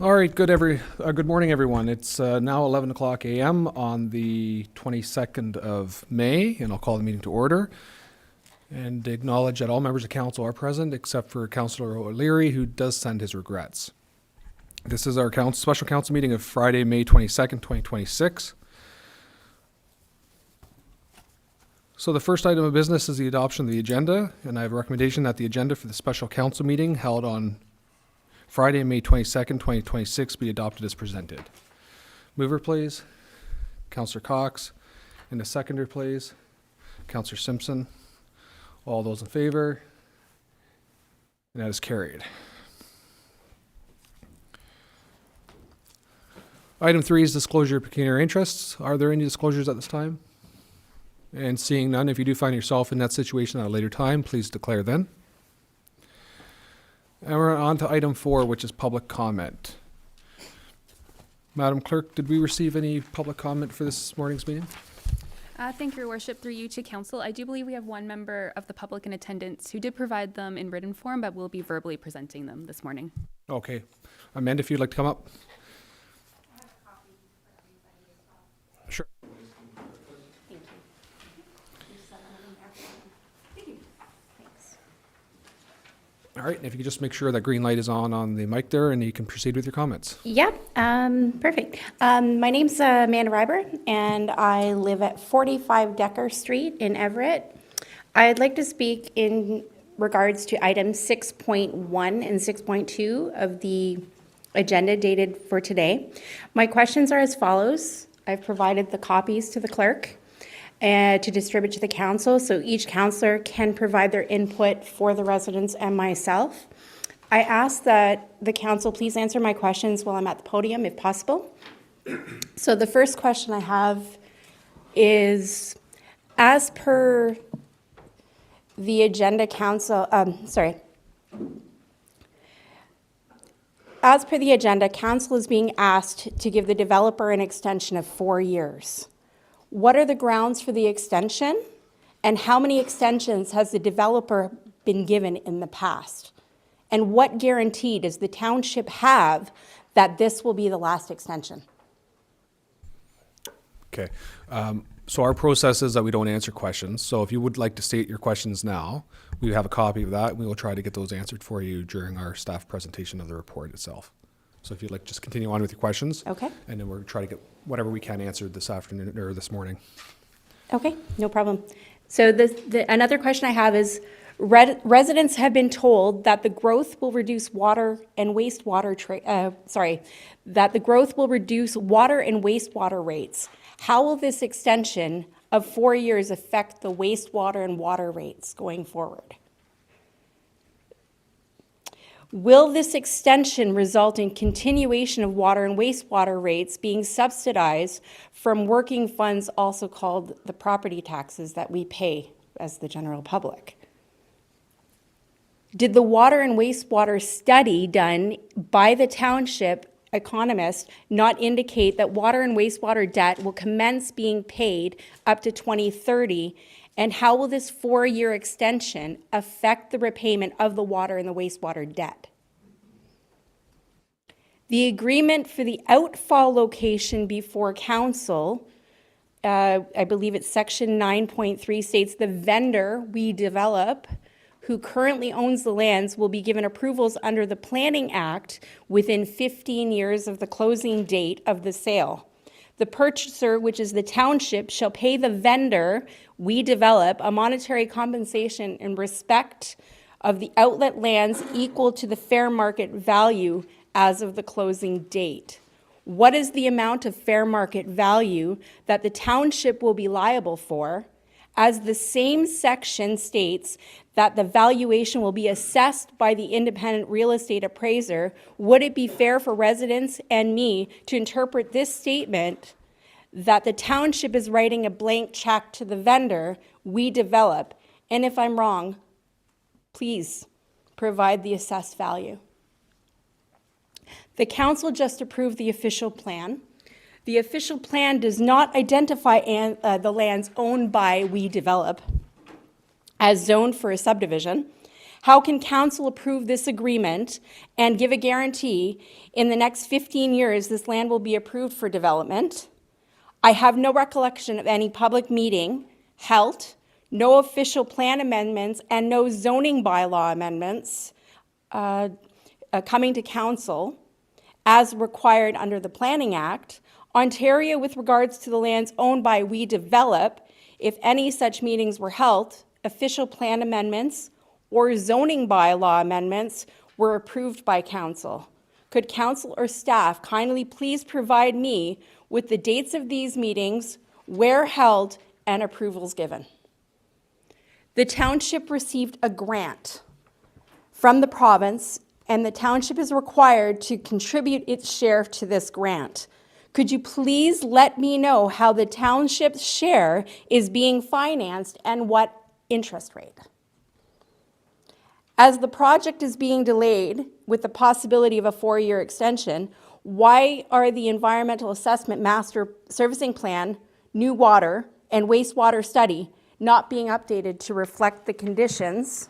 All right, good morning, everyone. It's now 11 o'clock a.m. on the 22nd of May, and I'll call the meeting to order and acknowledge that all members of council are present except for Councillor O'Leary, who does send his regrets. This is our special council meeting of Friday, May 22nd, 2026. So the first item of business is the adoption of the agenda, and I have a recommendation that the agenda for the special council meeting held on Friday, May 22nd, 2026 be adopted as presented. Mover, please. Councillor Cox. And the seconder, please. Councillor Simpson. All those in favor? And that is carried. Item 3 is disclosure of pecuniary interests. Are there any disclosures at this time? And seeing none, if you do find yourself in that situation at a later time, please declare then. And we're on to item 4, which is public comment. Madam Clerk, did we receive any public comment for this morning's meeting? Thank you, Your Worship. Through you to Council, I do believe we have one member of the public in attendance who did provide them in written form, but will be verbally presenting them this morning. Okay. Amanda, if you'd like to come up. Sure. All right, and if you could just make sure that green light is on the mic there, and you can proceed with your comments. Yeah, perfect. My name's Amanda Reiber, and I live at 45 Decker Street in Everett. I'd like to speak in regards to items 6.1 and 6.2 of the agenda dated for today. My questions are as follows. I've provided the copies to the clerk to distribute to the council, so each councillor can provide their input for the residents and myself. I ask that the council please answer my questions while I'm at the podium, if possible. So the first question I have is, as per the agenda, council is being asked to give the developer an extension of 4 years. What are the grounds for the extension, and how many extensions has the developer been given in the past? And what guarantee does the township have that this will be the last extension? Okay. So our process is that we don't answer questions. So if you would like to state your questions now, we have a copy of that, and we will try to get those answered for you during our staff presentation of the report itself. So if you'd like, just continue on with your questions. Okay. And then we'll try to get whatever we can answered this afternoon or this morning. Okay, no problem. So another question I have is, residents have been told that the growth will reduce water and wastewater rates. How will this extension of 4 years affect the wastewater and water rates going forward? Will this extension result in continuation of water and wastewater rates being subsidized from working funds, also called the property taxes that we pay as the general public? Did the water and wastewater study done by the township economist not indicate that water and wastewater debt will commence being paid up to 2030? And how will this 4-year extension affect the repayment of the water and the wastewater debt? The agreement for the outfall location before council, I believe it's section 9.3, states the vendor we develop, who currently owns the lands, will be given approvals under the Planning Act within 15 years of the closing date of the sale. The purchaser, which is the township, shall pay the vendor we develop a monetary compensation in respect of the outlet lands equal to the fair market value as of the closing date. What is the amount of fair market value that the township will be liable for, as the same section states that the valuation will be assessed by the independent real estate appraiser? Would it be fair for residents and me to interpret this statement that the township is writing a blank check to the vendor we develop? And if I'm wrong, please provide the assessed value. The council just approved the official plan. The official plan does not identify the lands owned by We Develop as zoned for a subdivision. How can council approve this agreement and give a guarantee in the next 15 years this land will be approved for development? I have no recollection of any public meeting held, no official plan amendments, and no zoning bylaw amendments coming to council as required under the Planning Act. Ontario, with regards to the lands owned by We Develop, if any such meetings were held, official plan amendments or zoning bylaw amendments were approved by council. Could council or staff kindly please provide me with the dates of these meetings, where held, and approvals given? The township received a grant from the province, and the township is required to contribute its share to this grant. Could you please let me know how the township's share is being financed and what interest rate? As the project is being delayed with the possibility of a 4-year extension, why are the environmental assessment master servicing plan, new water, and wastewater study not being updated to reflect the conditions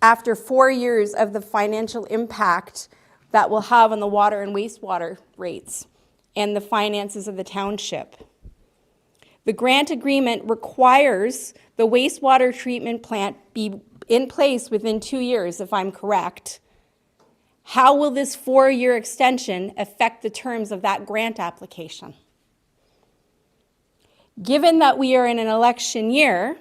after 4 years of the financial impact that will have on the water and wastewater rates and the finances of the township? The grant agreement requires the wastewater treatment plant be in place within 2 years, if I'm correct. How will this 4-year extension affect the terms of that grant application? Given that we are in an election year,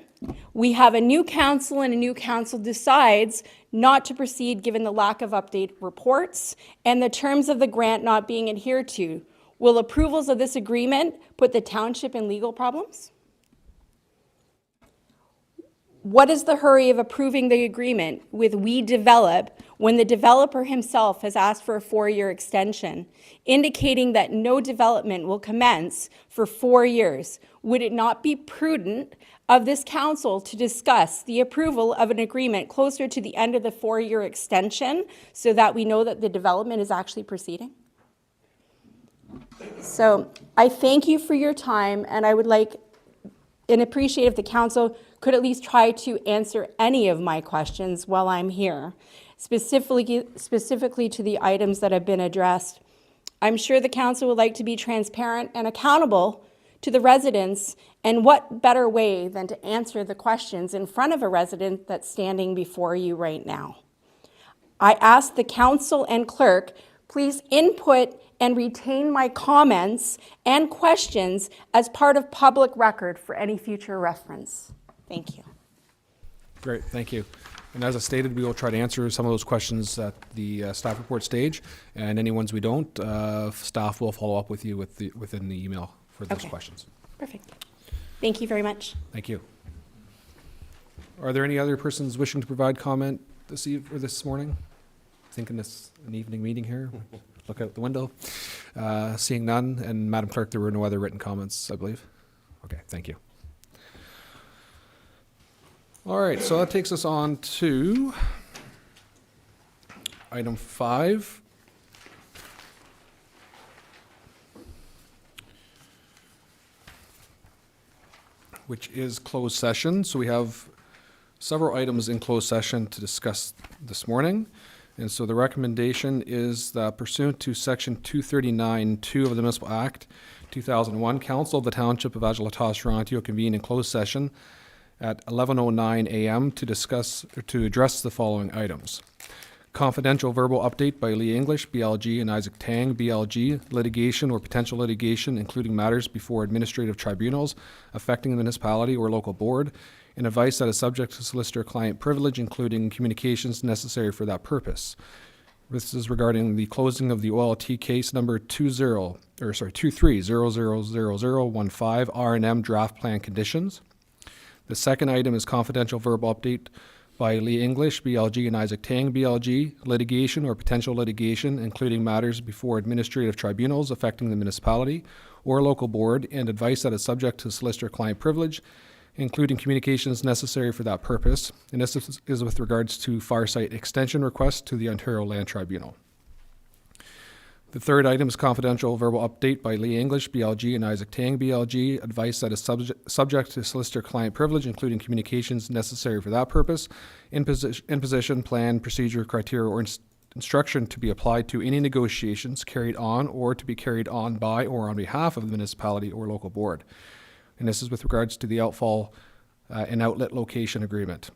we have a new council, and a new council decides not to proceed given the lack of update reports and the terms of the grant not being adhered to. Will approvals of this agreement put the township in legal problems? What is the hurry of approving the agreement with We Develop when the developer himself has asked for a 4-year extension, indicating that no development will commence for 4 years? Would it not be prudent of this council to discuss the approval of an agreement closer to the end of the 4-year extension so that we know that the development is actually proceeding? So I thank you for your time, and I would like and appreciate if the council could at least try to answer any of my questions while I'm here, specifically to the items that have been addressed. I'm sure the council would like to be transparent and accountable to the residents, and what better way than to answer the questions in front of a resident that's standing before you right now. I ask the council and clerk, please input and retain my comments and questions as part of public record for any future reference. Thank you. Great, thank you. And as I stated, we will try to answer some of those questions at the staff report stage, and any ones we don't, staff will follow up with you within the email for those questions. Perfect. Thank you very much. Thank you. Are there any other persons wishing to provide comment this morning? Thinking this an evening meeting here. Look out the window. Seeing none, and Madam Clerk, there were no other written comments, I believe. Okay, thank you. All right, so that takes us on to item 5. Which is closed session. So we have several items in closed session to discuss this morning. And so the recommendation is that pursuant to Section 239(2) of the Municipal Act 2001, Council of the Township of Adjala-Tosorontio convene in closed session at 11:09 a.m. to address the following items. Confidential verbal update by Lee English, BLG, and Isaac Tang, BLG, litigation or potential litigation, including matters before administrative tribunals affecting the municipality or local board, and advice that is subject to solicitor-client privilege, including communications necessary for that purpose. This is regarding the closing of the OLT case number 23000015 R&M draft plan conditions. The second item is confidential verbal update by Lee English, BLG, and Isaac Tang, BLG, litigation or potential litigation, including matters before administrative tribunals affecting the municipality or local board, and advice that is subject to solicitor-client privilege, including communications necessary for that purpose. And this is with regards to fire site extension requests to the Ontario Land Tribunal. The third item is confidential verbal update by Lee English, BLG, and Isaac Tang, BLG. Advice that is subject to solicitor-client privilege, including communications necessary for that purpose, imposition, plan, procedure, criteria, or instruction to be applied to any negotiations carried on or to be carried on by or on behalf of the municipality or local board. And this is with regards to the outfall and outlet location agreement.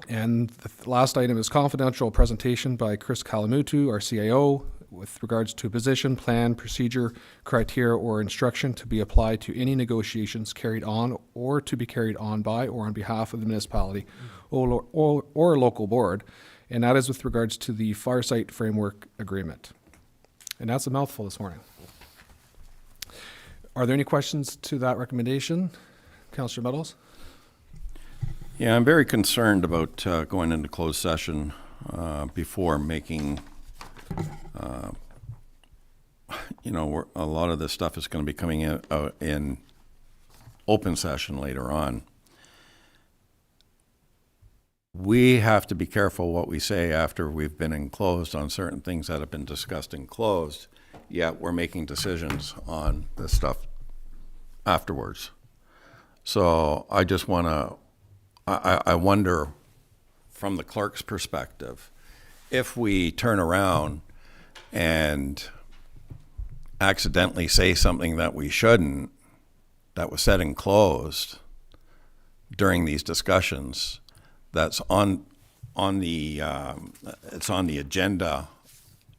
And the last item is confidential presentation by Chris Kalamutu, our CIO, with regards to position, plan, procedure, criteria, or instruction to be applied to any negotiations carried on or to be carried on by or on behalf of the municipality or local board. And that is with regards to the Farsight Framework Agreement. And that's a mouthful this morning. Are there any questions to that recommendation? Councillor Meadows? Yeah, I'm very concerned about going into closed session before making, a lot of this stuff is going to be coming in open session later on. We have to be careful what we say after we've been enclosed on certain things that have been discussed in closed, yet we're making decisions on this stuff afterwards. So I just want to, I wonder from the clerk's perspective, if we turn around and accidentally say something that we shouldn't, that was said and closed during these discussions, that's on the it's on the agenda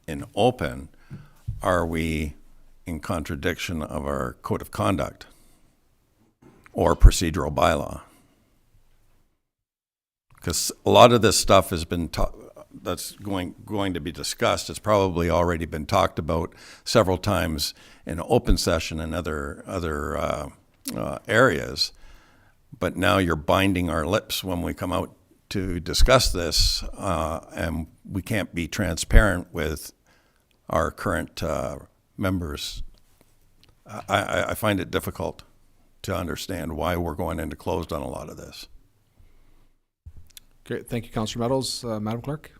in open, are we in contradiction of our code of conduct or procedural bylaw? Because a lot of this stuff has been that's going to be discussed. It's probably already been talked about several times in open session and other areas. But now you're binding our lips when we come out to discuss this, and we can't be transparent with our current members. I find it difficult to understand why we're going into closed on a lot of this. Okay, thank you, Councillor Meadows. Madam Clerk?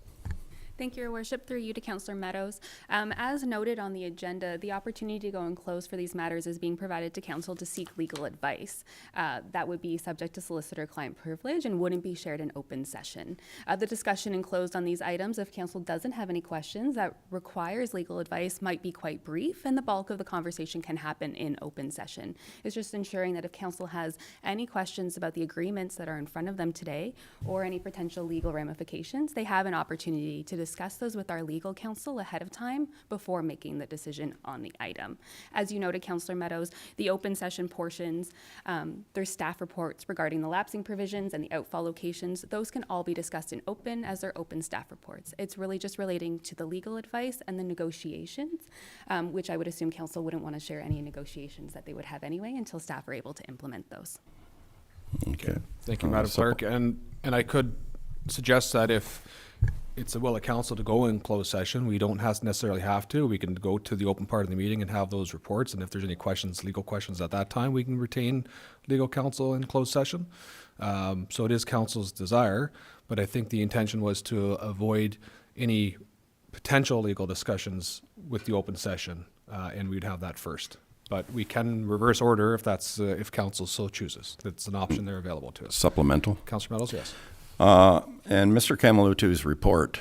Thank you, Your Worship. Through you to Councillor Meadows. As noted on the agenda, the opportunity to go and close for these matters is being provided to Council to seek legal advice. That would be subject to solicitor-client privilege and wouldn't be shared in open session. The discussion enclosed on these items, if Council doesn't have any questions that requires legal advice, might be quite brief, and the bulk of the conversation can happen in open session. It's just ensuring that if Council has any questions about the agreements that are in front of them today or any potential legal ramifications, they have an opportunity to discuss those with our legal counsel ahead of time before making the decision on the item. As you noted, Councillor Meadows, the open session portions, there's staff reports regarding the lapsing provisions and the outfall locations. Those can all be discussed in open as they're open staff reports. It's really just relating to the legal advice and the negotiations, which I would assume Council wouldn't want to share any negotiations that they would have anyway until staff are able to implement those. Okay. Thank you, Madam Clerk. And I could suggest that if it's a will of council to go in closed session, we don't necessarily have to. We can go to the open part of the meeting and have those reports. And if there's any questions, legal questions at that time, we can retain legal counsel in closed session. So it is council's desire, but I think the intention was to avoid any potential legal discussions with the open session, and we'd have that first. But we can reverse order if that's if council so chooses. That's an option there available to us. Supplemental. Councillor Meadows, yes. And Mr. Kamalutu's report,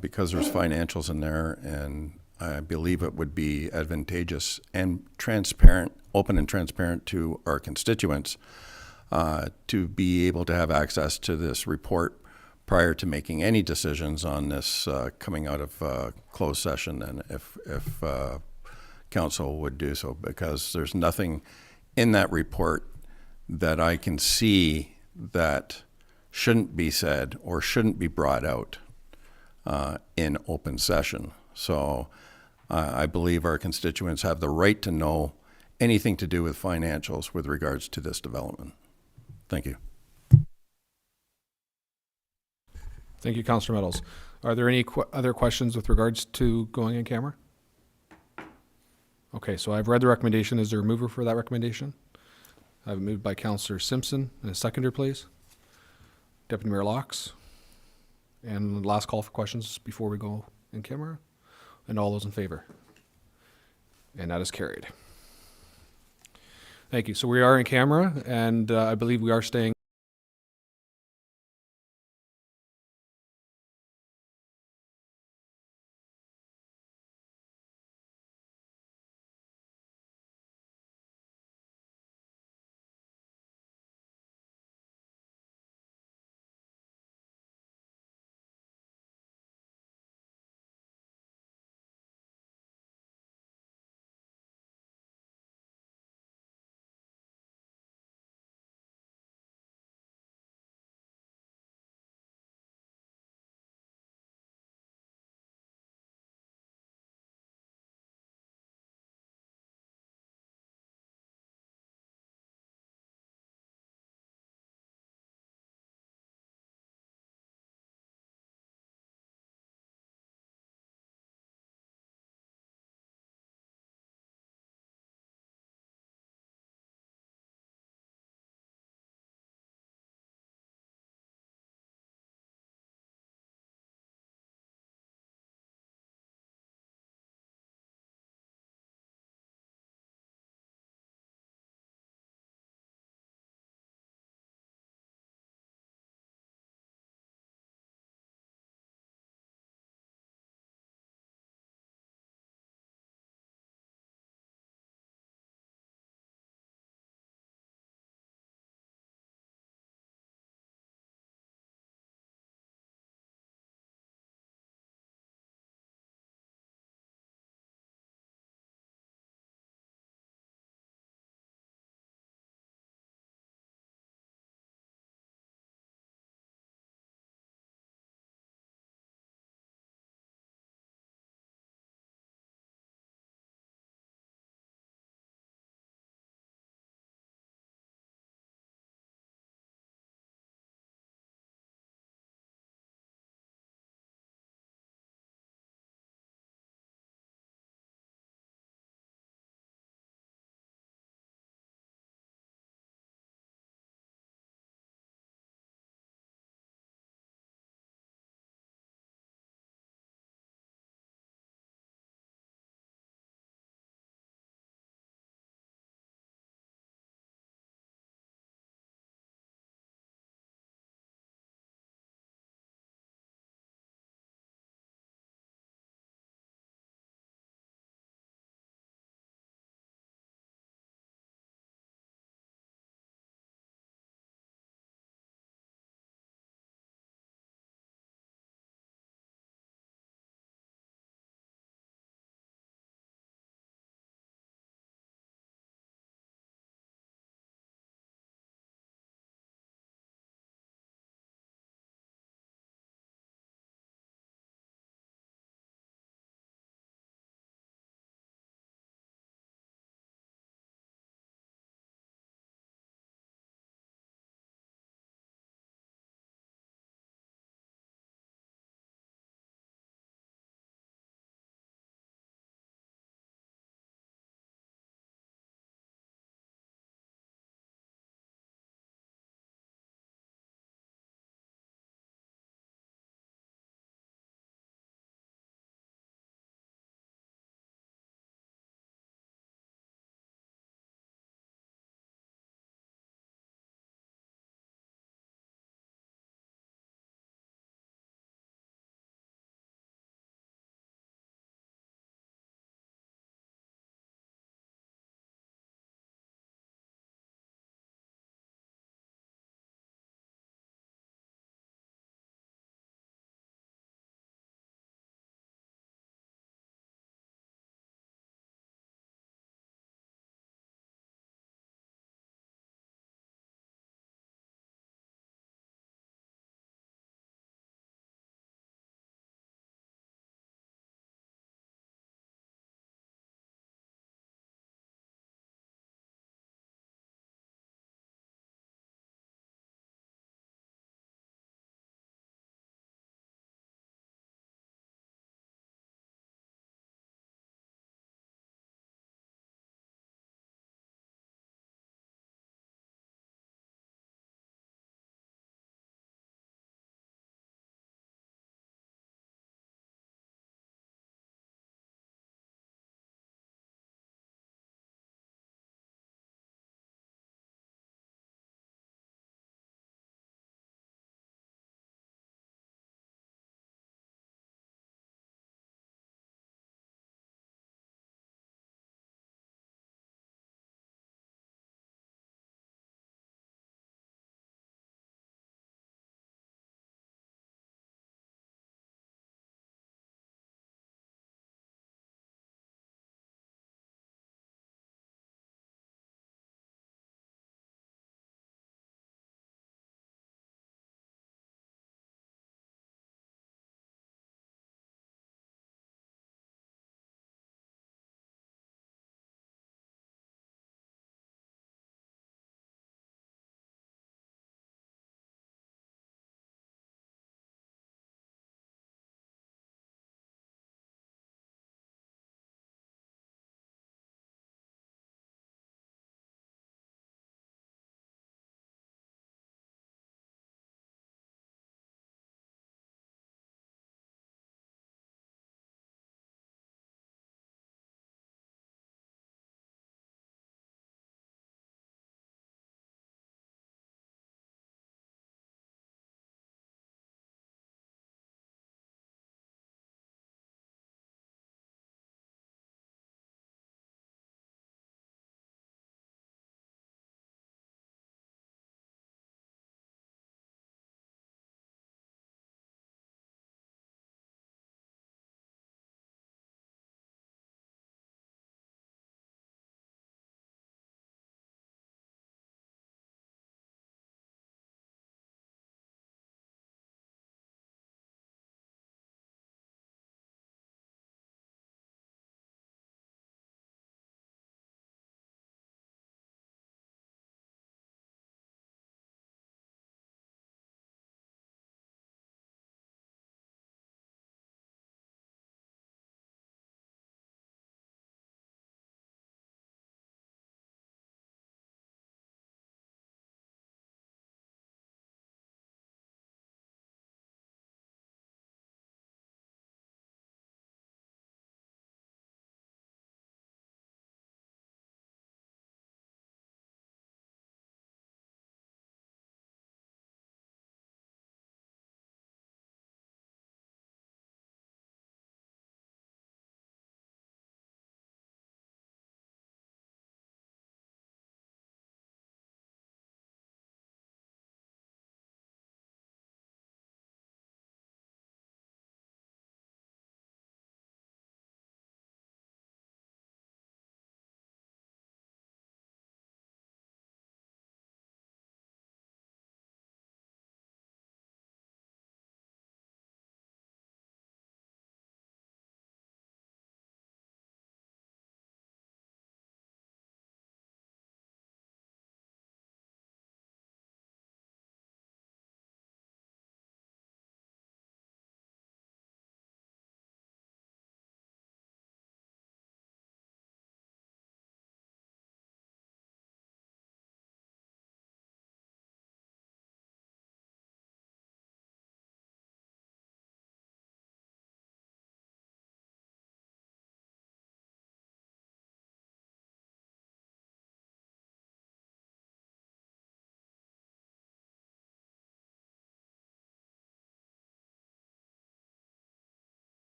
because there's financials in there, and I believe it would be advantageous and transparent, open and transparent to our constituents, to be able to have access to this report prior to making any decisions on this coming out of closed session, and if council would do so, because there's nothing in that report that I can see that shouldn't be said or shouldn't be brought out in open session. So I believe our constituents have the right to know anything to do with financials with regards to this development. Thank you. Thank you, Councillor Meadows. Are there any other questions with regards to going in camera? Okay, so I've read the recommendation. Is there a mover for that recommendation? I have it moved by Councillor Simpson. And a seconder, please. Deputy Mayor Laux. And last call for questions before we go in camera. And all those in favor? And that is carried. Thank you. So we are in camera, and I believe we are staying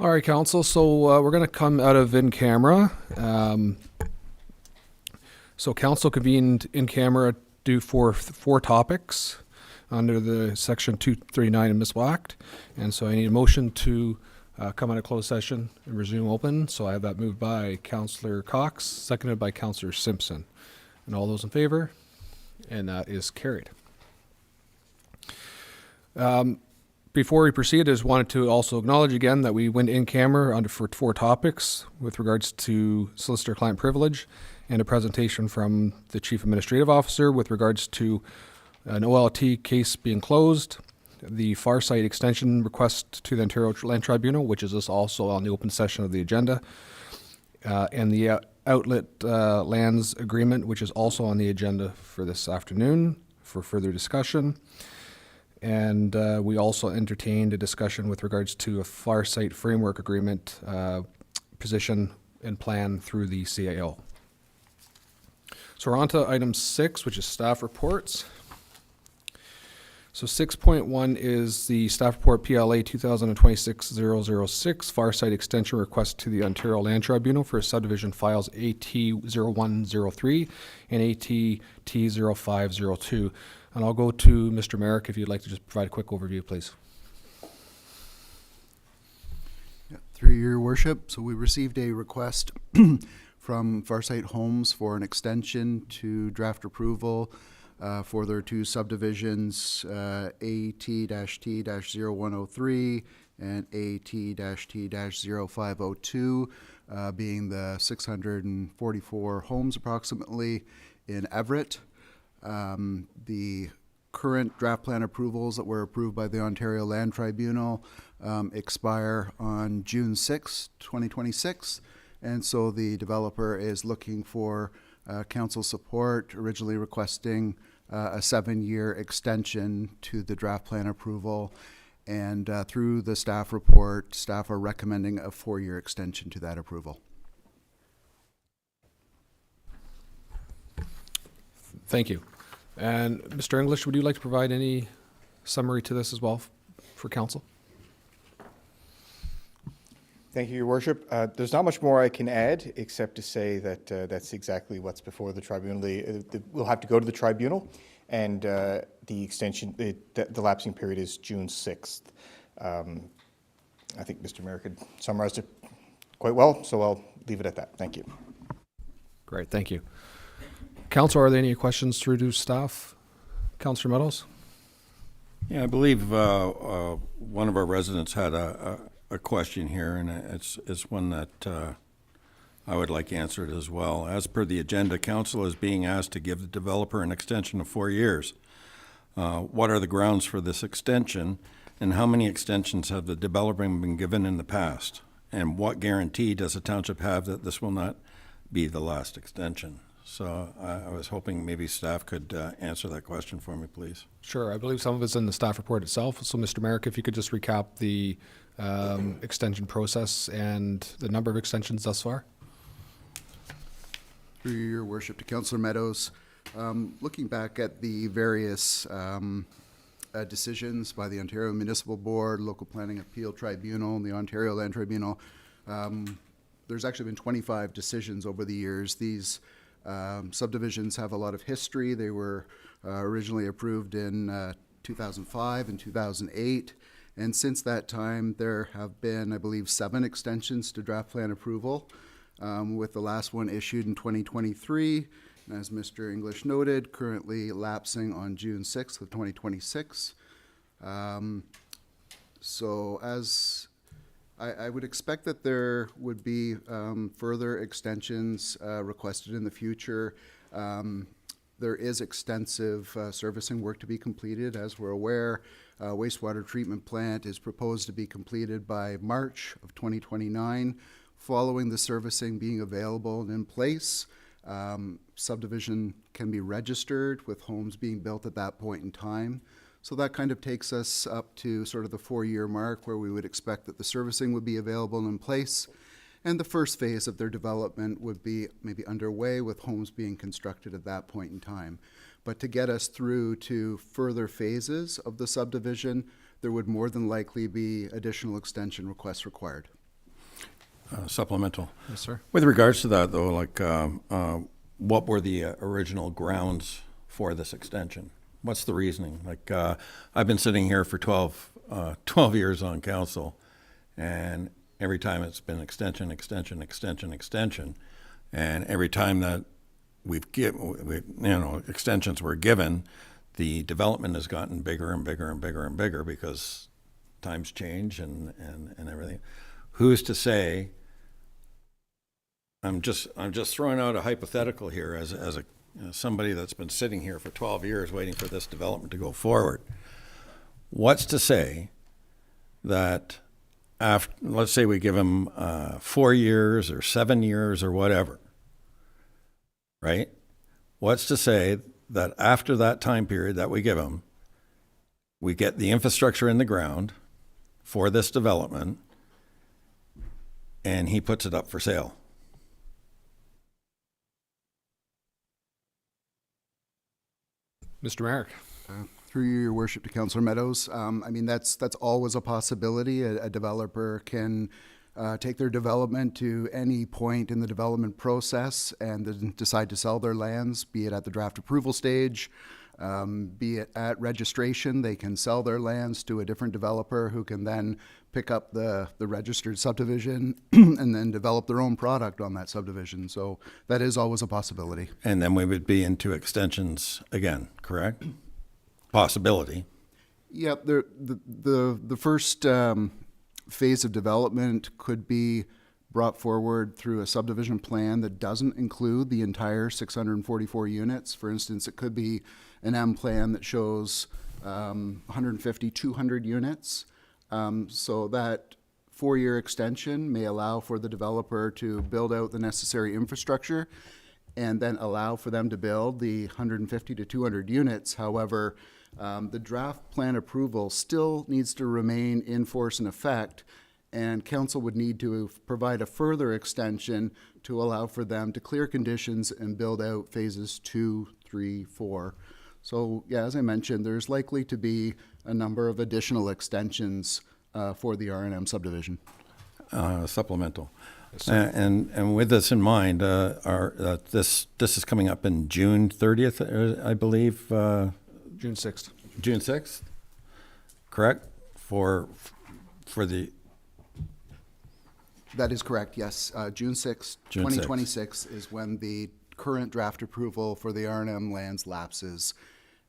All right, council, so we're going to come out of in camera. So council convened in camera due for four topics under the section 239 municipal act. And so I need a motion to come out of closed session and resume open. So I have that moved by Councillor Cox, seconded by Councillor Simpson. And all those in favor? And that is carried. Before we proceed, I just wanted to also acknowledge again that we went in camera for four topics with regards to solicitor-client privilege and a presentation from the Chief Administrative Officer with regards to an OLT case being closed, the Far Site extension request to the Ontario Land Tribunal, which is also on the open session of the agenda, and the outlet lands agreement, which is also on the agenda for this afternoon for further discussion. And we also entertained a discussion with regards to a Far Site framework agreement position and plan through the CAO. So we're on to item 6, which is staff reports. So 6.1 is the staff report PLA 2026-006 Far Site extension request to the Ontario Land Tribunal for subdivision files AT0103 and AT-T0502. And I'll go to Mr. Merrick if you'd like to just provide a quick overview, please. Yeah, through your worship, so we received a request from Farsight Homes for an extension to draft approval for their two subdivisions, AT-T-0103 and AT-T-0502, being the 644 homes approximately in Everett. The current draft plan approvals that were approved by the Ontario Land Tribunal expire on June 6, 2026. And so the developer is looking for council support, originally requesting a 7-year extension to the draft plan approval. And through the staff report, staff are recommending a 4-year extension to that approval. Thank you. And Mr. English, would you like to provide any summary to this as well for council? Thank you, Your Worship. There's not much more I can add except to say that that's exactly what's before the tribunal. We'll have to go to the tribunal, and the extension, the lapsing period is June 6th. I think Mr. Merrick had summarized it quite well, so I'll leave it at that. Thank you. Great, thank you. Council, are there any questions to reduce staff? Councillor Meadows? Yeah, I believe one of our residents had a question here, and it's one that I would like answered as well. As per the agenda, council is being asked to give the developer an extension of 4 years. What are the grounds for this extension, and how many extensions have the developer been given in the past? And what guarantee does the township have that this will not be the last extension? So I was hoping maybe staff could answer that question for me, please. Sure, I believe some of it's in the staff report itself. So Mr. Merrick, if you could just recap the extension process and the number of extensions thus far. Through your worship to Councillor Meadows, looking back at the various decisions by the Ontario Municipal Board, Local Planning Appeal Tribunal, and the Ontario Land Tribunal, there's actually been 25 decisions over the years. These subdivisions have a lot of history. They were originally approved in 2005 and 2008. And since that time, there have been, I believe, 7 extensions to draft plan approval, with the last one issued in 2023. And as Mr. English noted, currently lapsing on June 6th of 2026. So as I would expect that there would be further extensions requested in the future. There is extensive servicing work to be completed. As we're aware, wastewater treatment plant is proposed to be completed by March of 2029. Following the servicing being available and in place, subdivision can be registered with homes being built at that point in time. So that kind of takes us up to sort of the 4-year mark where we would expect that the servicing would be available and in place. And the first phase of their development would be maybe underway with homes being constructed at that point in time. But to get us through to further phases of the subdivision, there would more than likely be additional extension requests required. Supplemental. Yes, sir. With regards to that, though, like, what were the original grounds for this extension? What's the reasoning? Like, I've been sitting here for 12 years on council, and every time it's been extension, and every time that extensions were given, the development has gotten bigger and bigger and bigger and bigger because times change and everything. Who's to say? I'm just throwing out a hypothetical here as somebody that's been sitting here for 12 years waiting for this development to go forward. What's to say that after, let's say we give them 4 years or 7 years or whatever, right? What's to say that after that time period that we give them, we get the infrastructure in the ground for this development and he puts it up for sale? Mr. Merrick. Through you, Your Worship, to Councillor Meadows. I mean, that's always a possibility. A developer can take their development to any point in the development process and then decide to sell their lands, be it at the draft approval stage, be it at registration. They can sell their lands to a different developer who can then pick up the registered subdivision and then develop their own product on that subdivision. So that is always a possibility. And then we would be into extensions again, correct? Possibility. Yep. The first phase of development could be brought forward through a subdivision plan that doesn't include the entire 644 units. For instance, it could be an M plan that shows 150, 200 units. So that 4-year extension may allow for the developer to build out the necessary infrastructure and then allow for them to build the 150 to 200 units. However, the draft plan approval still needs to remain in force and effect, and council would need to provide a further extension to allow for them to clear conditions and build out phases 2, 3, 4. So, yeah, as I mentioned, there's likely to be a number of additional extensions for the R&M subdivision. Supplemental. And with this in mind, this is coming up in June 30th, I believe. June 6th. June 6th, correct? For the... That is correct, yes. June 6th, June 2026 is when the current draft approval for the R&M lands lapses.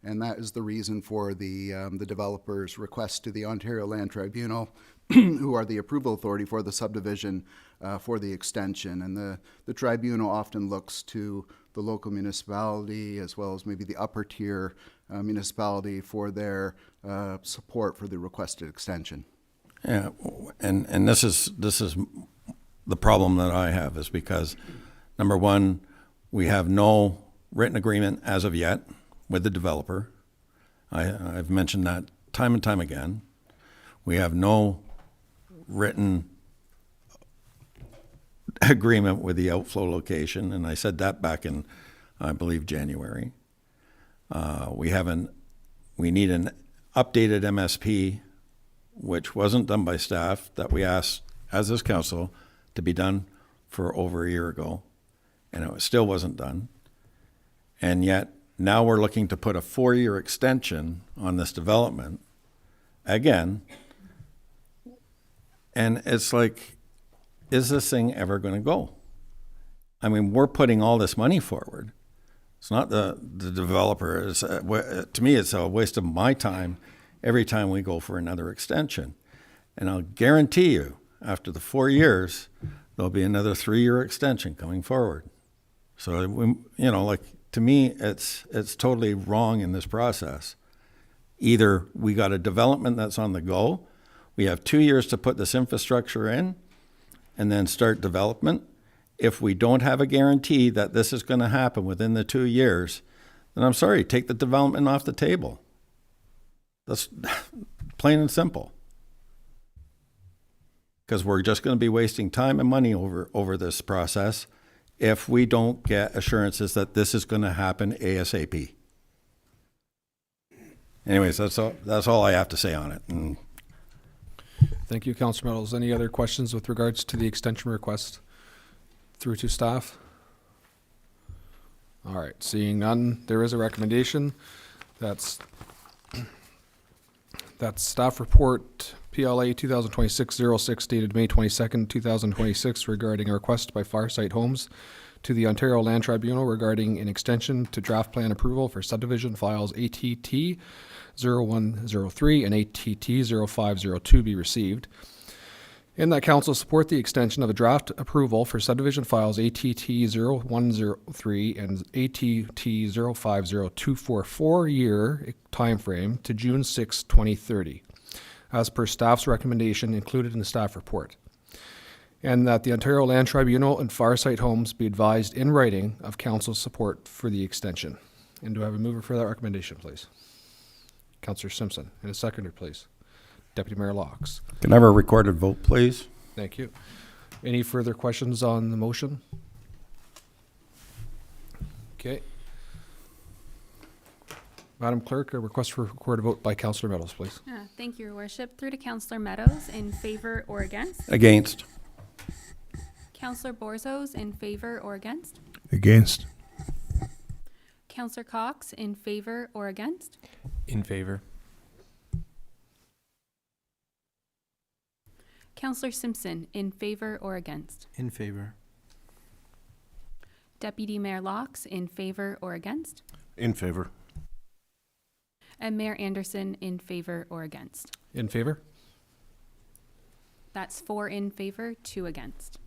And that is the reason for the developer's request to the Ontario Land Tribunal, who are the approval authority for the subdivision, for the extension. And the tribunal often looks to the local municipality as well as maybe the upper tier municipality for their support for the requested extension. Yeah, and this is the problem that I have is because, number one, we have no written agreement as of yet with the developer. I've mentioned that time and time again. We have no written agreement with the outflow location, and I said that back in, I believe, January. We need an updated MSP, which wasn't done by staff, that we asked as this council to be done for over a year ago, and it still wasn't done. And yet now we're looking to put a 4-year extension on this development again. And it's like, is this thing ever going to go? I mean, we're putting all this money forward. It's not the developer. To me, it's a waste of my time every time we go for another extension. And I'll guarantee you, after the 4 years, there'll be another 3-year extension coming forward. So, to me, it's totally wrong in this process. Either we got a development that's on the go, we have 2 years to put this infrastructure in, and then start development. If we don't have a guarantee that this is going to happen within the 2 years, then I'm sorry, take the development off the table. That's plain and simple. Because we're just going to be wasting time and money over this process if we don't get assurances that this is going to happen ASAP. Anyways, that's all I have to say on it. And Thank you, Councilor Meadows. Any other questions with regards to the extension request through to staff? All right, seeing none, there is a recommendation. That's staff report PLA 2026-06 dated May 22nd, 2026 regarding a request by Farsight Homes to the Ontario Land Tribunal regarding an extension to draft plan approval for subdivision files ATT 0103 and ATT 0502 be received. And that council support the extension of a draft approval for subdivision files ATT 0103 and ATT 0502 for a 4-year timeframe to June 6, 2030, as per staff's recommendation included in the staff report. And that the Ontario Land Tribunal and Farsight Homes be advised in writing of council's support for the extension. And do I have a mover for that recommendation, please? Councillor Simpson. And a seconder, please. Deputy Mayor Laux. Can I have a recorded vote, please? Thank you. Any further questions on the motion? Okay. Madam Clerk, a request for recorded vote by Councillor Meadows, please. Thank you, Your Worship. Through to Councillor Meadows, in favor or against? Against. Councillor Borzos, in favor or against? Against. Councillor Cox, in favor or against? In favor. Councillor Simpson, in favor or against? In favor. Deputy Mayor Laux, in favor or against? In favor. And Mayor Anderson, in favor or against? In favor? That's 4 in favor, 2 against.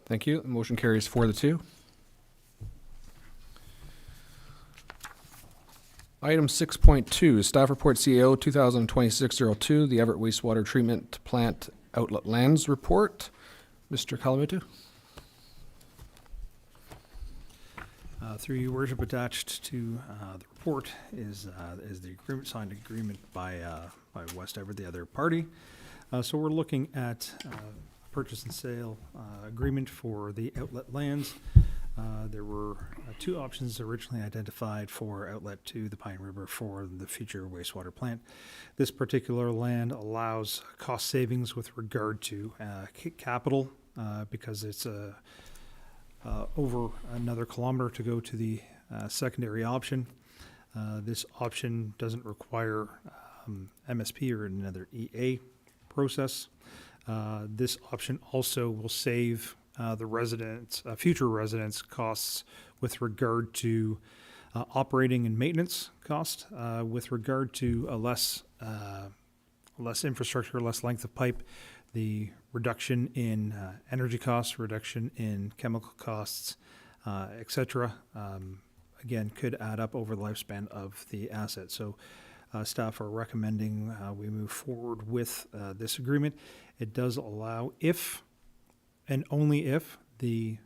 Thank you. The motion carries 4-2. Item 6.2, Staff Report CAO 2026-02, the Everett Wastewater Treatment Plant Outlet Lands Report. Mr. Kalamitu. Through your worship, attached to the report is the agreement, signed agreement by West Everett, the other party. So we're looking at purchase and sale agreement for the outlet lands. There were 2 options originally identified for outlet to the Pine River for the future wastewater plant. This particular land allows cost savings with regard to capital because it's over another kilometer to go to the secondary option. This option doesn't require MSP or another EA process. This option also will save the residents, future residents' costs with regard to operating and maintenance cost, with regard to a less infrastructure, less length of pipe, the reduction in energy costs, reduction in chemical costs, etc. Again, could add up over the lifespan of the asset. So staff are recommending we move forward with this agreement. It does allow, if and only if the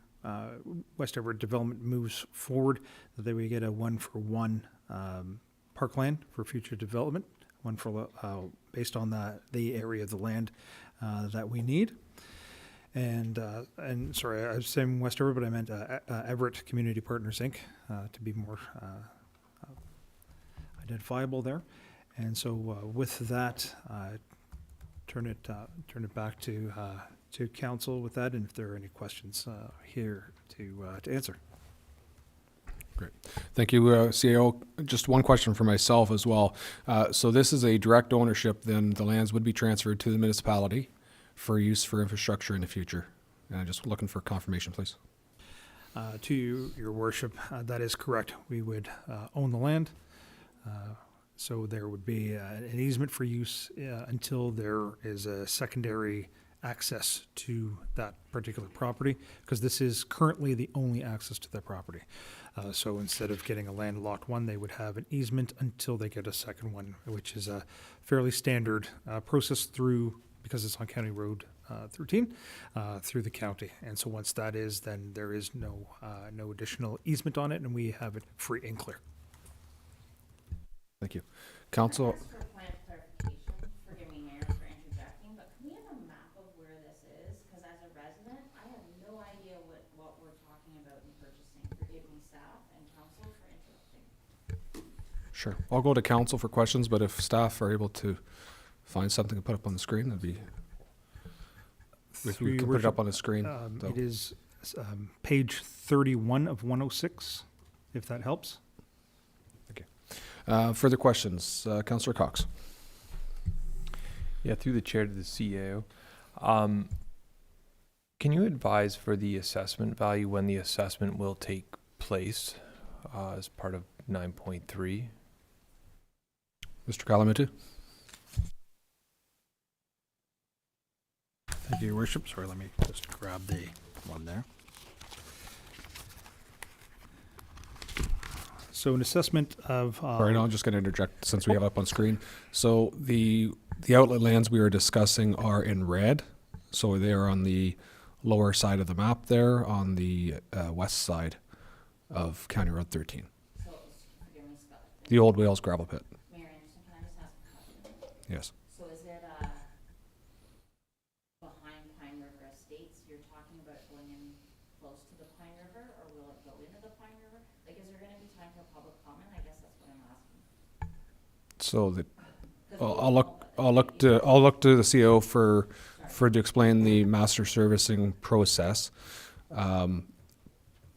West Everett development moves forward, that they would get a 1-for-1 parkland for future development, one for based on the area of the land that we need. And sorry, I was saying West Everett, but I meant Everett Community Partners Inc. To be more identifiable there. And so with that, turn it back to council with that, and if there are any questions here to answer. Great. Thank you, CAO. Just one question for myself as well. So this is a direct ownership, then the lands would be transferred to the municipality for use for infrastructure in the future. And just looking for confirmation, please. To your worship, that is correct. We would own the land. So there would be an easement for use until there is a secondary access to that particular property, because this is currently the only access to that property. So instead of getting a landlocked one, they would have an easement until they get a second one, which is a fairly standard process through, because it's on County Road 13, through the county. And so once that is, then there is no additional easement on it, and we have it free and clear. Thank you. Council. Just for point of clarification, forgive me, Mayor, for interjecting, but can we have a map of where this is? Because as a resident, I have no idea what we're talking about in purchasing. Forgive me, staff and council, for interrupting. Sure. I'll go to council for questions, but if staff are able to find something to put up on the screen, that'd be We Through can your put it up worship, on the screen. though. It is page 31 of 106, if that helps. Further questions? Councillor Cox. Yeah, through the chair to the CEO. Can you advise for the assessment value when the assessment will take place as part of 9.3? Mr. Kalamutu. Thank you, Your Worship. Sorry, let me just grab the one there. So an assessment of... Sorry, no, I'm just going to interject since we have it up on screen. So the outlet lands we are discussing are in red. So they are on the lower side of the map there on the west side of County Road 13. So, forgive me, spell it. The old Wales gravel pit. Mayor Anderson, can I just ask a question? Yes. So is it, behind Pine River Estates, you're talking about going in close to the Pine River, or will it go into the Pine River? Like, is there gonna be time for public comment? I guess that's what I'm asking. So the 'Cause I'll look to the CO for to explain the master servicing process.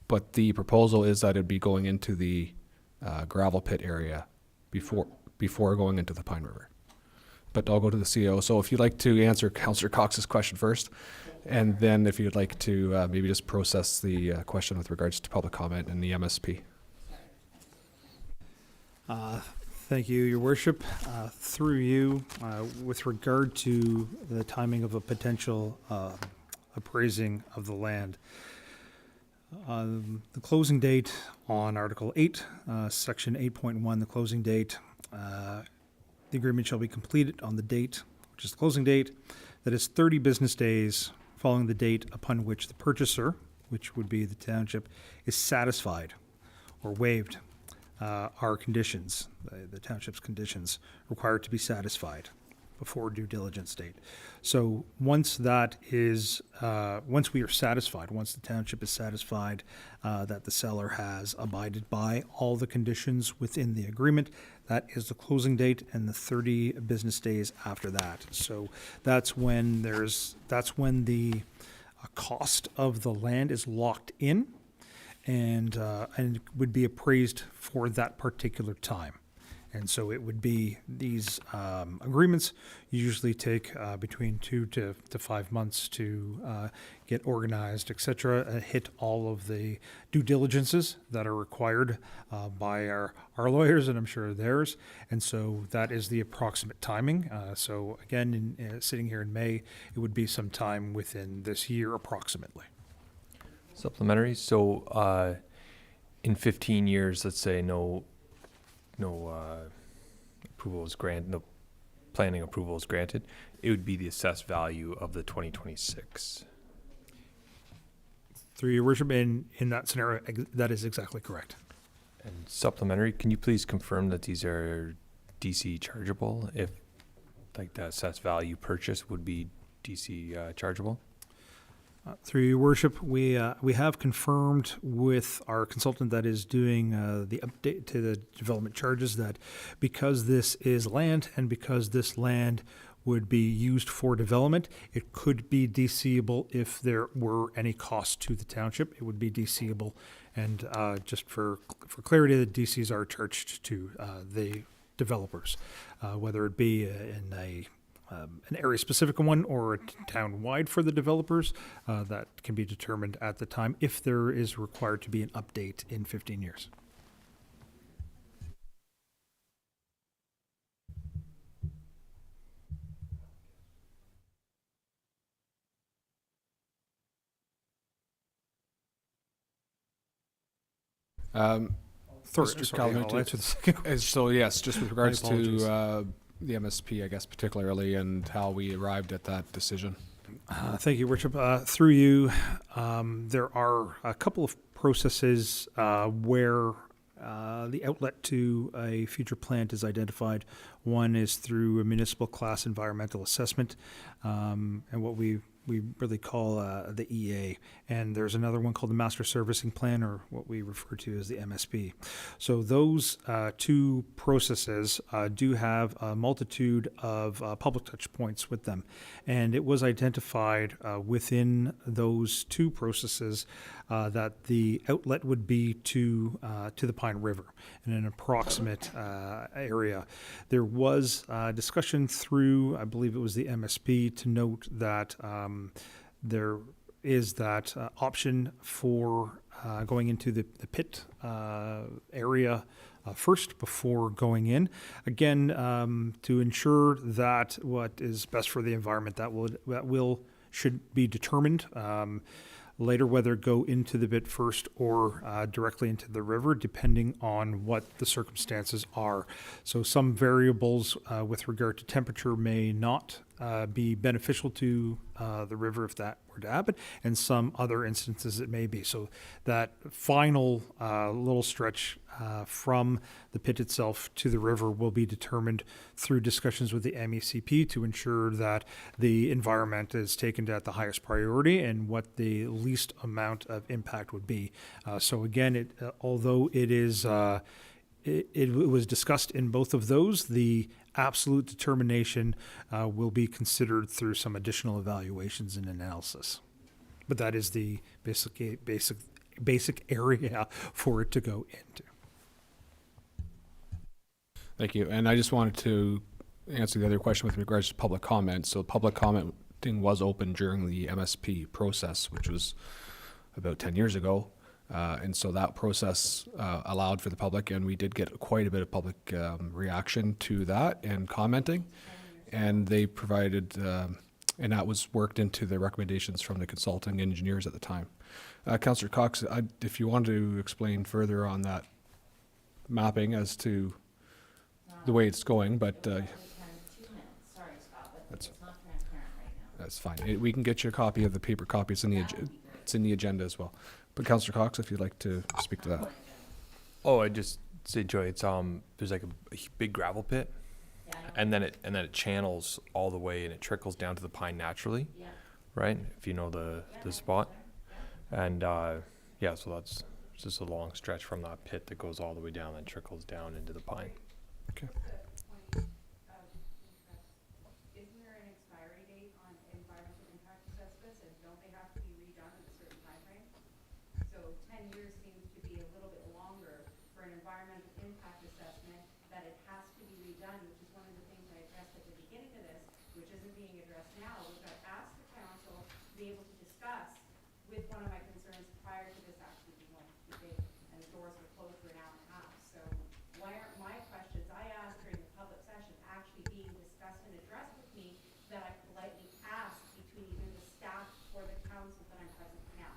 But the proposal is that it'd be going into the gravel pit area before going into the Pine River. But I'll go to the CO. So if you'd like to answer Councillor Cox's question first, and then if you'd like to maybe just process the question with regards to public comment and the MSP. Thank you, Your Worship. Through you, with regard to the timing of a potential appraising of the land, the closing date on Article 8, Section 8.1, the closing date, the agreement shall be completed on the date, which is the closing date, that is 30 business days following the date upon which the purchaser, which would be the township, is satisfied or waived our conditions, the township's conditions required to be satisfied before due diligence date. So once that is, once we are satisfied, once the township is satisfied that the seller has abided by all the conditions within the agreement, that is the closing date and the 30 business days after that. So that's when the cost of the land is locked in and would be appraised for that particular time. And so it would be these agreements usually take between 2 to 5 months to get organized, et cetera, hit all of the due diligences that are required by our lawyers, and I'm sure theirs. And so that is the approximate timing. So again, sitting here in May, it would be some time within this year approximately. Supplementary. So in 15 years, let's say no approval is granted, no planning approval is granted, it would be the assessed value of the 2026. Through Your Worship, in that scenario, that is exactly correct. And supplementary, can you please confirm that these are DC chargeable? If like the assessed value purchase would be DC chargeable? Through Your Worship, we have confirmed with our consultant that is doing the update to the development charges that because this is land and because this land would be used for development, it could be DCable if there were any cost to the township. It would be DCable, and just for clarity, the DCs are charged to the developers, whether it be in an area-specific one or town-wide for the developers, that can be determined at the time if there is required to be an update in 15 years. Mr. Sorry, I'll answer the second question. So yes, just with regards apologies. to the MSP, I guess particularly, and how we arrived at that decision. Thank you, Worship. Through you, there are a couple of processes where the outlet to a future plant is identified. One is through a municipal class environmental assessment, and what we we really call the EA. And there's another one called the Master Servicing Plan, or what we refer to as the MSP. So those two processes do have a multitude of public touch points with them. And it was identified within those two processes that the outlet would be to the Pine River in an approximate area. There was discussion through, I believe it was the MSP, to note that there is that option for going into the pit area first before going in. Again, to ensure that what is best for the environment, that should be determined later, whether go into the pit first or directly into the river, depending on what the circumstances are. So some variables with regard to temperature may not be beneficial to the river if that were to happen, and some other instances it may be. So that final little stretch from the pit itself to the river will be determined through discussions with the MECP to ensure that the environment is taken at the highest priority and what the least amount of impact would be. So again, although it is it was discussed in both of those, the absolute determination will be considered through some additional evaluations and analysis. But that is the basic area for it to go into. Thank you. And I just wanted to answer the other question with regards to public comment. So public commenting was open during the MSP process, which was about 10 years ago. And so that process allowed for the public, and we did get quite a bit of public reaction to that and commenting. And they provided, and that was worked into the recommendations from the consulting engineers at the time. Councillor Cox, if you want to explain further on that mapping as to the way it's going, but Sorry, Scott, but That's- it's not transparent right now. that's fine. We can get you a copy of the paper copy. It's in the agenda as well. But Councillor Cox, if you'd like to speak to that. Oh, I just say, Joy, it's there's like a big gravel pit, Yeah, I know. and then it channels all the way and it trickles down to the pine naturally, Yeah. right? If you know the spot, and yeah, so that's just a long stretch from that pit that goes all the way down and trickles down into the pine. Okay. Isn't there an expiry date on environmental impact assessments, and don't they have to be redone in a certain timeframe? So 10 years seems to be a little bit longer for an environmental impact assessment, that it has to be redone, which is one of the things I addressed at the beginning of this, which isn't being addressed now, which I asked the council to be able to discuss with one of my concerns prior to this actually being debate, and the doors were closed for an hour and a half. So why aren't my questions I asked during the public session actually being discussed and addressed with me, that I politely asked between either the staff or the council that I'm present now?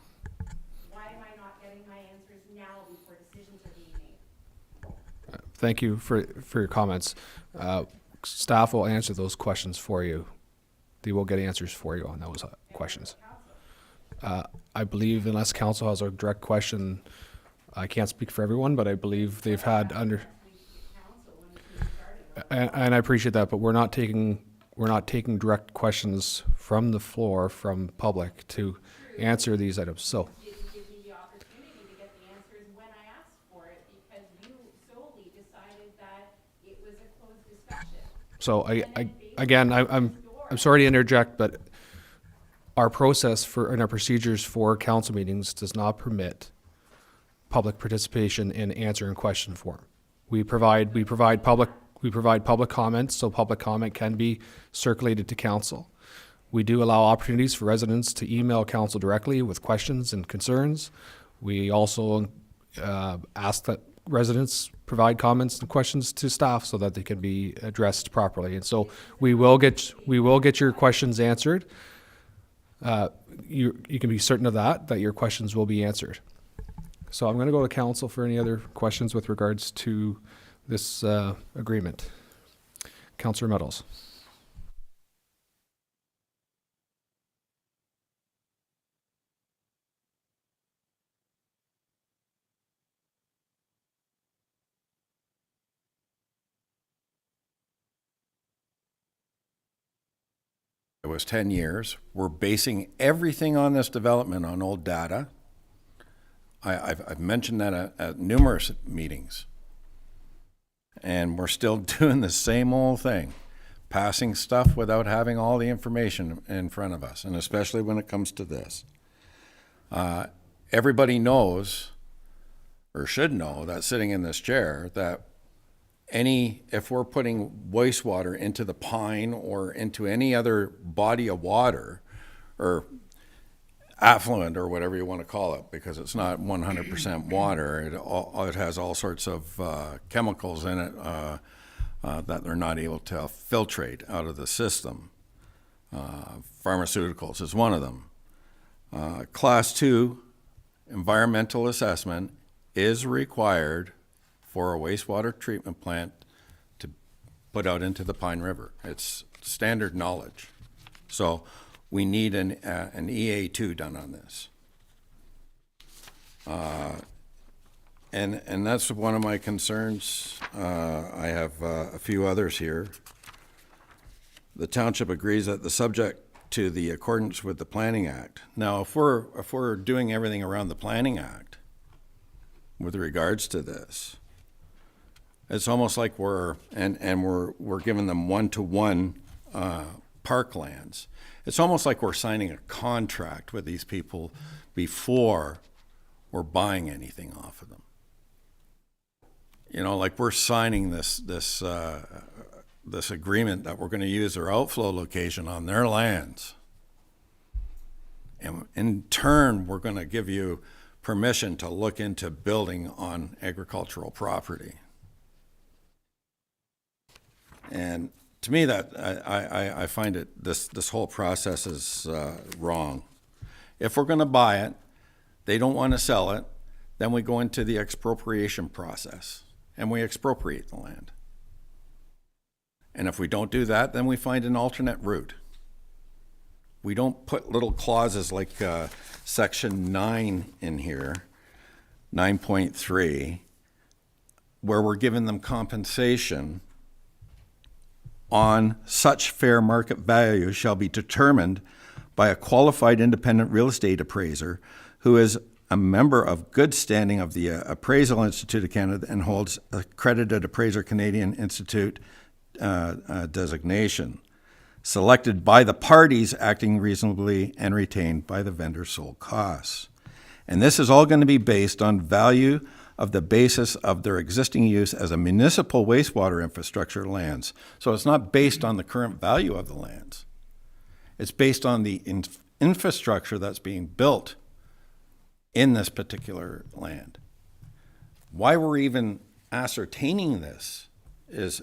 Why am I not getting my answers now before decisions are being made? Thank you for your comments. Staff will answer those questions for you. They will get answers for you on those questions. I believe unless council has a direct question, I can't speak for everyone, but I believe they've had under, and I appreciate that, but we're not taking direct questions from the floor, from public to answer these items. So Didn't give me the opportunity to get the answers when I asked for it, because you solely decided that it was a closed discussion. So I'm sorry to interject, but our process and our procedures for council meetings does not permit public participation in answering question form. We provide public comments, so public comment can be circulated to council. We do allow opportunities for residents to email council directly with questions and concerns. We also ask that residents provide comments and questions to staff so that they can be addressed properly. And so we will get your questions answered. You can be certain of that your questions will be answered. So I'm going to go to council for any other questions with regards to this agreement. Councillor Meadows. It was 10 years. We're basing everything on this development on old data. I've mentioned that at numerous meetings. And we're still doing the same old thing, passing stuff without having all the information in front of us, and especially when it comes to this. Everybody knows, or should know, that sitting in this chair, that if we're putting wastewater into the Pine or into any other body of water, or affluent or whatever you want to call it, because it's not 100% water, it has all sorts of chemicals in it that they're not able to filtrate out of the system. Pharmaceuticals is one of them. Class 2 environmental assessment is required for a wastewater treatment plant to put out into the Pine River. It's standard knowledge. So we need an EA2 done on this. And that's one of my concerns. I have a few others here. The township agrees that the subject to the accordance with the Planning Act. Now, if we're doing everything around the Planning Act with regards to this, it's almost like we're giving them one-to-one parklands. It's almost like we're signing a contract with these people before we're buying anything off of them. You know, like we're signing this agreement that we're going to use their outflow location on their lands. And in turn, we're going to give you permission to look into building on agricultural property. And to me, that I find this whole process is wrong. If we're going to buy it, they don't want to sell it, then we go into the expropriation process and we expropriate the land. And if we don't do that, then we find an alternate route. We don't put little clauses like Section 9 in here, 9.3, where we're giving them compensation on such fair market value shall be determined by a qualified independent real estate appraiser who is a member of good standing of the Appraisal Institute of Canada and holds accredited Appraiser Canadian Institute designation, selected by the parties acting reasonably and retained by the vendor's sole costs. And this is all going to be based on value of the basis of their existing use as a municipal wastewater infrastructure lands. So it's not based on the current value of the lands. It's based on the infrastructure that's being built in this particular land. Why we're even ascertaining this is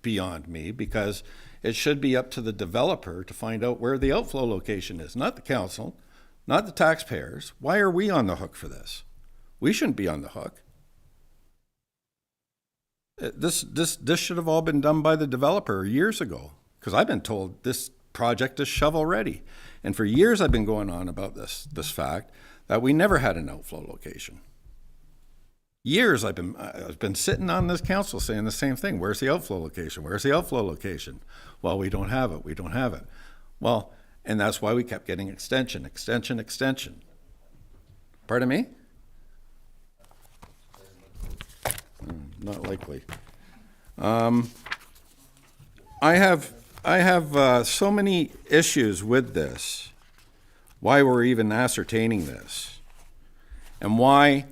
beyond me, because it should be up to the developer to find out where the outflow location is, not the council, not the taxpayers. Why are we on the hook for this? We shouldn't be on the hook. This should have all been done by the developer years ago, because I've been told this project is shovel ready. And for years I've been going on about this fact that we never had an outflow location. Years I've been sitting on this council saying the same thing. Where's the outflow location? Where's the outflow location? Well, we don't have it. We don't have it. Well, and that's why we kept getting extension. Pardon me? Not likely. I have so many issues with this, why we're even ascertaining this, and why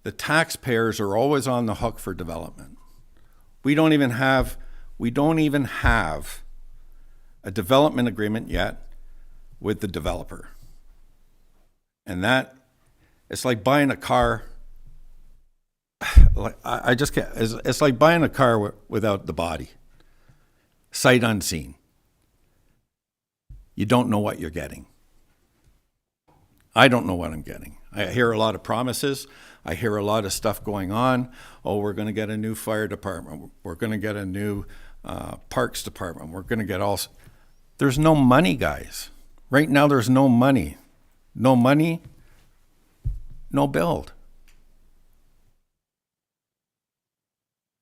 the taxpayers are always on the hook for development. We don't even have a development agreement yet with the developer. And that, it's like buying a car. I just can't. It's like buying a car without the body, sight unseen. You don't know what you're getting. I don't know what I'm getting. I hear a lot of promises. I hear a lot of stuff going on. Oh, we're going to get a new fire department. We're going to get a new parks department. We're going to get all. There's no money, guys. Right now, there's no money. No money, no build.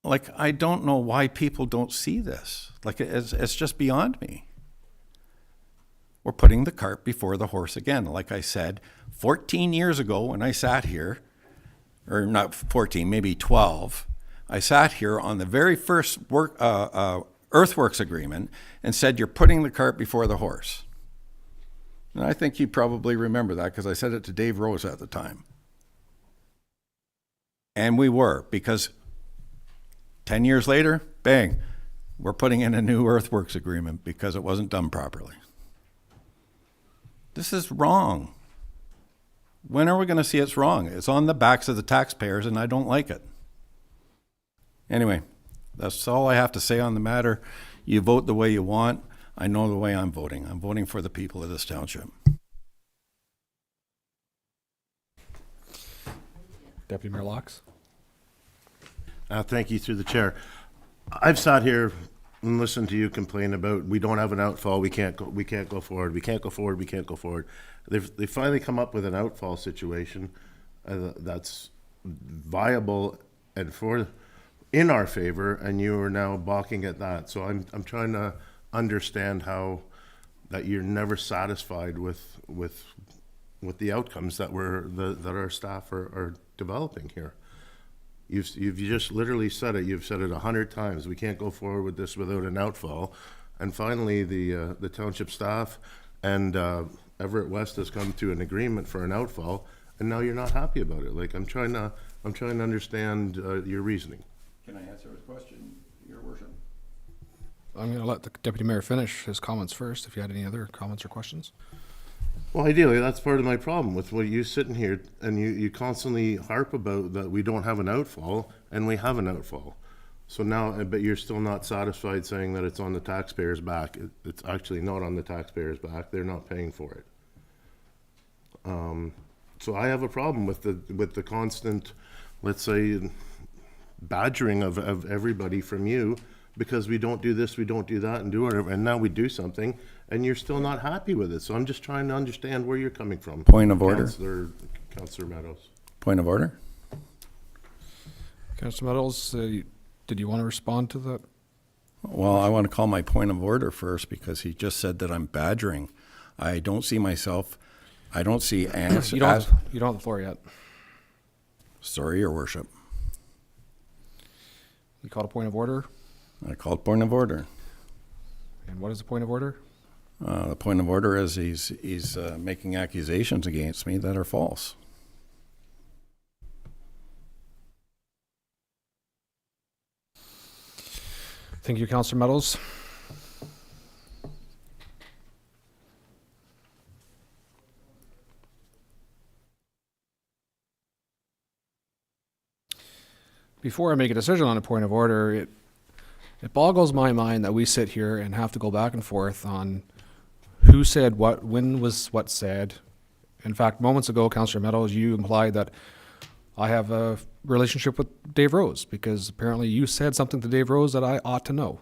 Like, I don't know why people don't see this. Like, it's just beyond me. we're putting the cart before the horse again. Like I said, 14 years ago when I sat here, or not 14, maybe 12, I sat here on the very first earthworks agreement and said, you're putting the cart before the horse. And I think you probably remember that because I said it to Dave Rose at the time. And we were, because 10 years later, bang, we're putting in a new earthworks agreement because it wasn't done properly. This is wrong. When are we going to see it's wrong? It's on the backs of the taxpayers, and I don't like it. Anyway, that's all I have to say on the matter. You vote the way you want. I know the way I'm voting. I'm voting for the people of this township. Deputy Mayor Locks? Thank you through the chair. I've sat here and listened to you complain about we don't have an outfall, we can't go forward, we can't go forward. They finally come up with an outfall situation that's viable and in our favor, and you are now balking at that. So I'm trying to understand how that you're never satisfied with the outcomes that that our staff are developing here. You've just literally said it. You've said it 100 times. We can't go forward with this without an outfall. And finally, the township staff and Everett West has come to an agreement for an outfall, and now you're not happy about it. Like I'm trying to understand your reasoning. Can I answer his question, Your Worship? I'm going to let the deputy mayor finish his comments first, if you had any other comments or questions. Well, ideally, that's part of my problem with what you sitting here and you constantly harp about that we don't have an outfall, and we have an outfall. So now, but you're still not satisfied saying that it's on the taxpayers' back. It's actually not on the taxpayers' back. They're not paying for it. So I have a problem with the constant, let's say, badgering of everybody from you because we don't do this, we don't do that, and do whatever, and now we do something, and you're still not happy with it. So I'm just trying to understand where you're coming from. Point of order. Councillor Meadows. Point of order. Councillor Meadows, did you want to respond to that? Well, I want to call my point of order first because he just said that I'm badgering. I don't see myself. I don't see answers. You don't have the floor yet. Sorry, Your Worship. You called a point of order? I called point of order. And what is the point of order? The point of order is he's making accusations against me that are false. Thank you, Councillor Meadows. Before I make a decision on a point of order, it boggles my mind that we sit here and have to go back and forth on who said what, when was what said. In fact, moments ago, Councillor Meadows, you implied that I have a relationship with Dave Rose because apparently you said something to Dave Rose that I ought to know.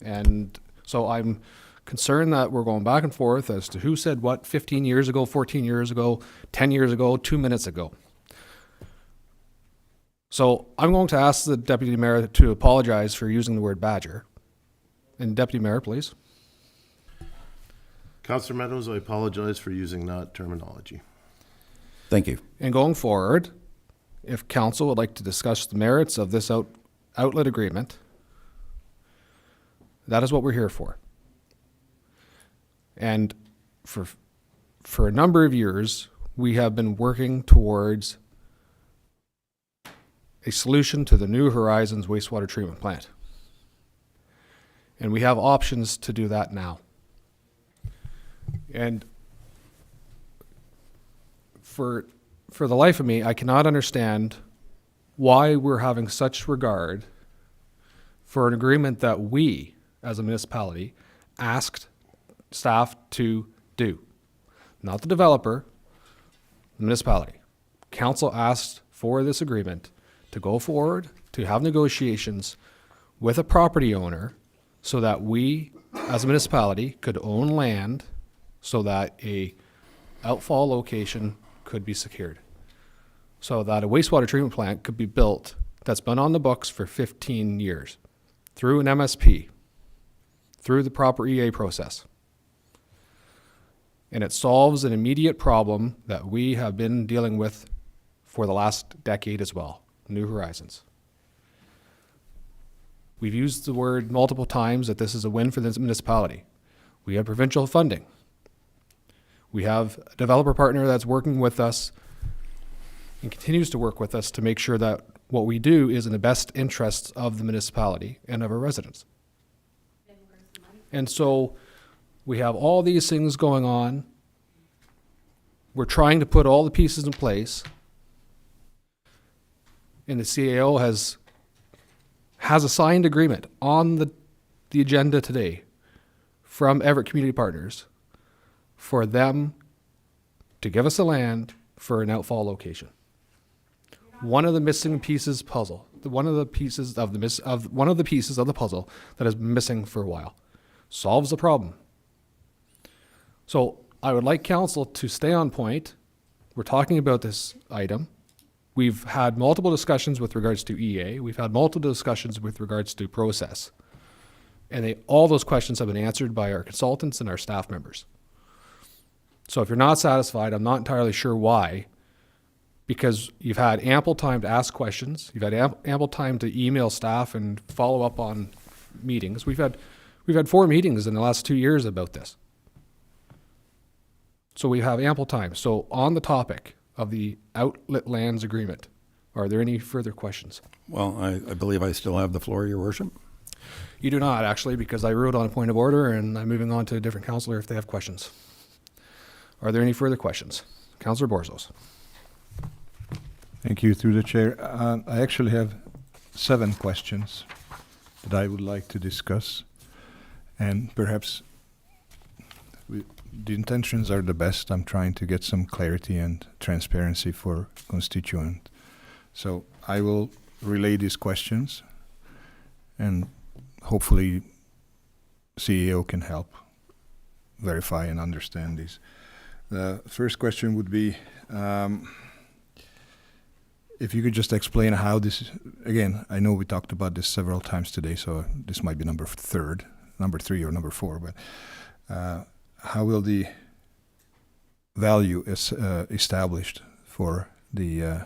And so I'm concerned that we're going back and forth as to who said what 15 years ago, 14 years ago, 10 years ago, 2 minutes ago. So I'm going to ask the Deputy Mayor to apologize for using the word badger. And Deputy Mayor, please. Councillor Meadows, I apologize for using that terminology. Thank you. And going forward, if council would like to discuss the merits of this outlet agreement, that is what we're here for. And for a number of years, we have been working towards a solution to the New Horizons wastewater treatment plant. And we have options to do that now. And for the life of me, I cannot understand why we're having such regard for an agreement that we, as a municipality, asked staff to do. Not the developer, the municipality. Council asked for this agreement to go forward, to have negotiations with a property owner so that we, as a municipality, could own land so that a outfall location could be secured. So that a wastewater treatment plant could be built that's been on the books for 15 years through an MSP, through the proper EA process. And it solves an immediate problem that we have been dealing with for the last decade as well, New Horizons. We've used the word multiple times that this is a win for this municipality. We have provincial funding. We have a developer partner that's working with us and continues to work with us to make sure that what we do is in the best interests of the municipality and of our residents. And so we have all these things going on. We're trying to put all the pieces in place. And the CAO has a signed agreement on the agenda today from Everett Community Partners for them to give us the land for an outfall location. One of the missing pieces puzzle, one of the pieces of the puzzle that has been missing for a while, solves the problem. So I would like council to stay on point. We're talking about this item. We've had multiple discussions with regards to EA. We've had multiple discussions with regards to process. And all those questions have been answered by our consultants and our staff members. So if you're not satisfied, I'm not entirely sure why, because you've had ample time to ask questions. You've had ample time to email staff and follow up on meetings. We've had 4 meetings in the last 2 years about this. So we have ample time. So on the topic of the outlet lands agreement, are there any further questions? Well, I believe I still have the floor, Your Worship. You do not, actually, because I ruled on a point of order and I'm moving on to a different councillor if they have questions. Are there any further questions? Councillor Borzos. Thank you, through the chair. I actually have 7 questions that I would like to discuss. And perhaps the intentions are the best. I'm trying to get some clarity and transparency for constituent. So I will relay these questions and hopefully CEO can help verify and understand these. The first question would be, if you could just explain how this, again, I know we talked about this several times today, so this might be number 3 or number 4, but how will the value is established for the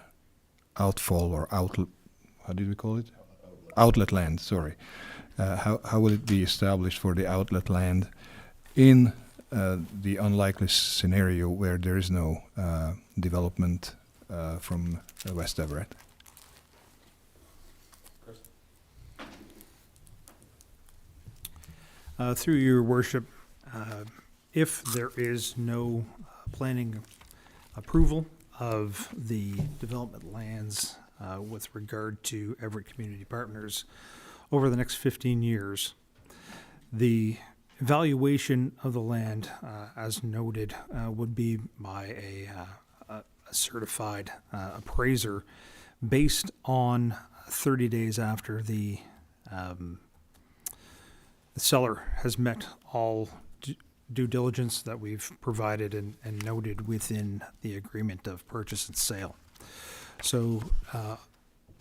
outfall or outlet, how did we call it? Outlet land, sorry. How will it be established for the outlet land in the unlikely scenario where there is no development from West Everett? Through your worship, if there is no planning approval of the development lands with regard to Everett Community Partners over the next 15 years, the evaluation of the land, as noted, would be by a certified appraiser based on 30 days after the seller has met all due diligence that we've provided and noted within the agreement of purchase and sale. So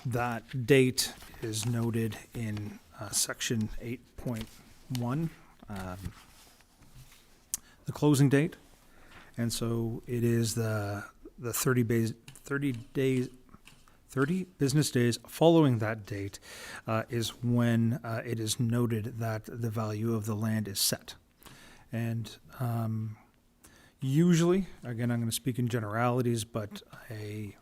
that date is noted in section 8.1, the closing date. And so it is the 30 business days following that date is when it is noted that the value of the land is set. And usually, again, I'm going to speak in generalities, but a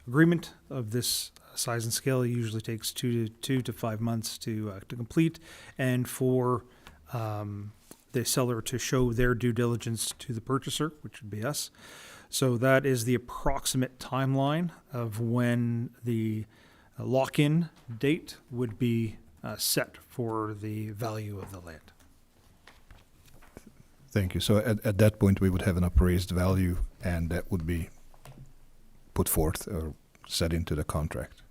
agreement of this size and scale usually takes 2 to 5 months to complete, and for the seller to show their due diligence to the purchaser, which would be us. So that is the approximate timeline of when the lock-in date would be set for the value of the land. Thank you. So at that point, we would have an appraised value, and that would be put forth or set into the contract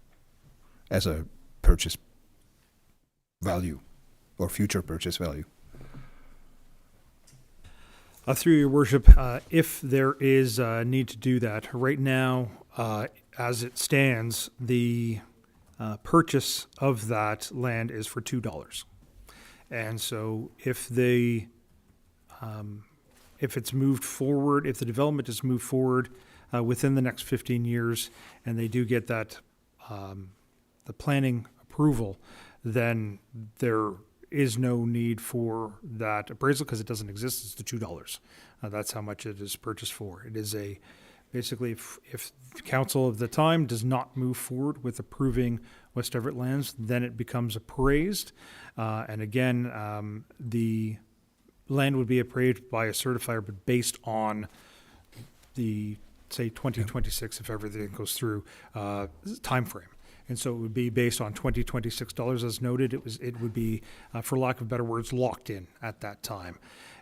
as a purchase value or future purchase value. Through your worship, if there is a need to do that, right now, as it stands, the purchase of that land is for $2. And so if the if it's moved forward, if the development is moved forward within the next 15 years, and they do get that, the planning approval, then there is no need for that appraisal because it doesn't exist. It's the $2. That's how much it is purchased for. It is basically, if the council of the time does not move forward with approving West Everett lands, then it becomes appraised. And again, the land would be appraised by a certifier, but based on the, say, 2026, if everything goes through, timeframe. And so it would be based on $26 as noted. It would be, for lack of better words, locked in at that time.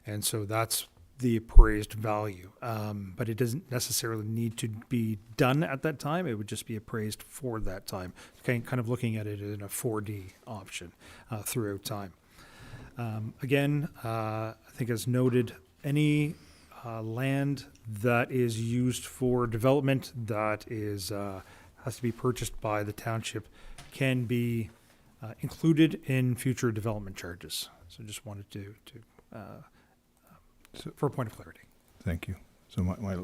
And so that's the appraised value. But it doesn't necessarily need to be done at that time. It would just be appraised for that time. Kind of looking at it in a 4D option throughout time. Again, I think as noted, any land that is used for development that is has to be purchased by the township can be included in future development charges. So just wanted to for a point of clarity. Thank you. So my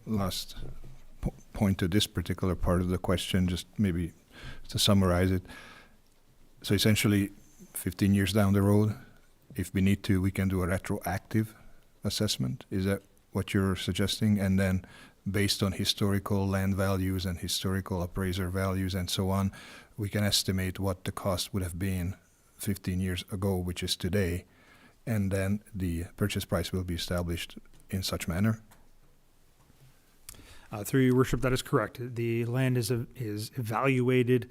last point to this particular part of the question, just maybe to summarize it. So essentially, 15 years down the road, if we need to, we can do a retroactive assessment. Is that what you're suggesting? And then based on historical land values and historical appraiser values and so on, we can estimate what the cost would have been 15 years ago, which is today, and then the purchase price will be established in such manner? Through your worship, that is correct. The land is evaluated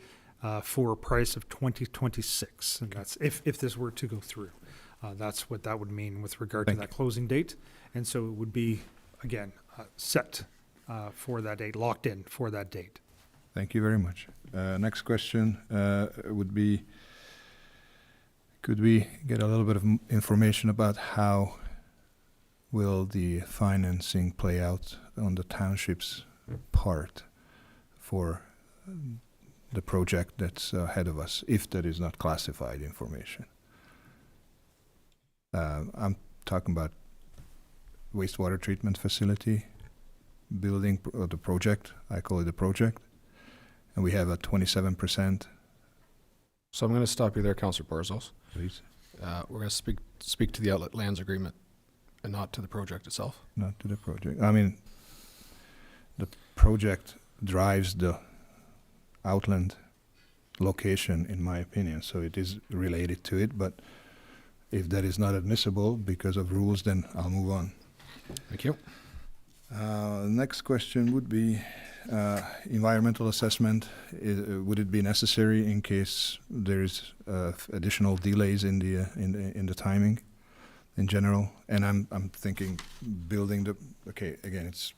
for a price of 2026, and that's if this were to go through. That's what that would mean with regard to that closing date, and so it would be again set for that date, locked in for that date. Thank you very much. Next question would be, could we get a little bit of information about how will the financing play out on the township's part for the project that's ahead of us, if that is not classified information? I'm talking about wastewater treatment facility, building, the project, I call it a project, and we have a 27%. So I'm going to stop you there, Councillor Barzos. Please. We're going to speak to the outlet lands agreement and not to the project itself. Not to the project. I mean, the project drives the outland location, in my opinion, so it is related to it, but if that is not admissible because of rules, then I'll move on. Thank you. Next question would be environmental assessment. Would it be necessary in case there is additional delays in the timing in general? And I'm thinking building the, okay, again, it's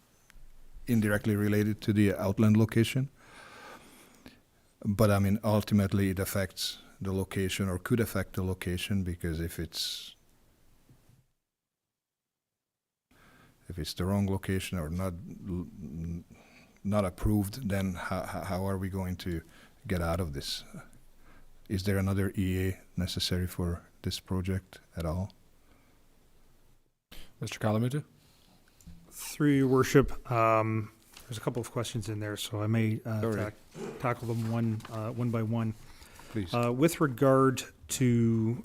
indirectly related to the outland location, but I mean ultimately it affects the location, or could affect the location, because if it's the wrong location or not approved, then how are we going to get out of this? Is there another EA necessary for this project at all? Mr. Kalamutu? Through your worship, there's a couple of questions in there, so I may tackle them one by one. Please. With regard to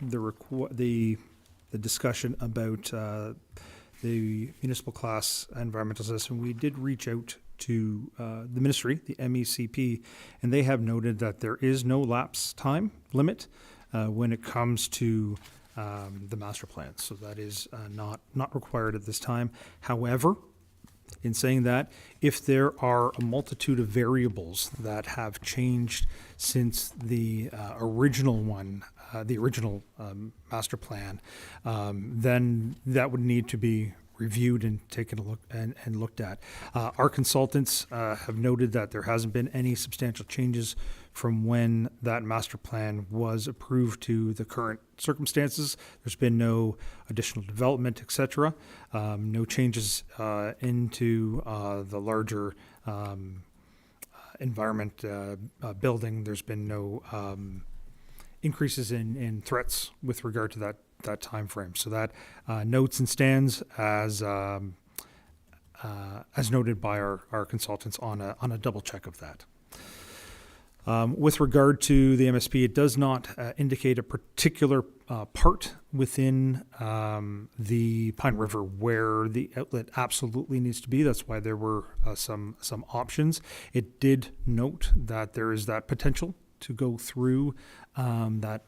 the discussion about the municipal class environmental assessment, we did reach out to the ministry, the MECP, and they have noted that there is no lapse time limit when it comes to the master plan. So that is not required at this time. However, in saying that, if there are a multitude of variables that have changed since the original one, the original master plan, then that would need to be reviewed and taken a look and looked at. Our consultants have noted that there hasn't been any substantial changes from when that master plan was approved to the current circumstances. There's been no additional development, etc. No changes into the larger environment building. There's been no increases in threats with regard to that time frame. So that notes and stands as noted by our consultants on a double check of that. With regard to the MSP, it does not indicate a particular part within the Pine River where the outlet absolutely needs to be. That's why there were some options. It did note that there is that potential to go through that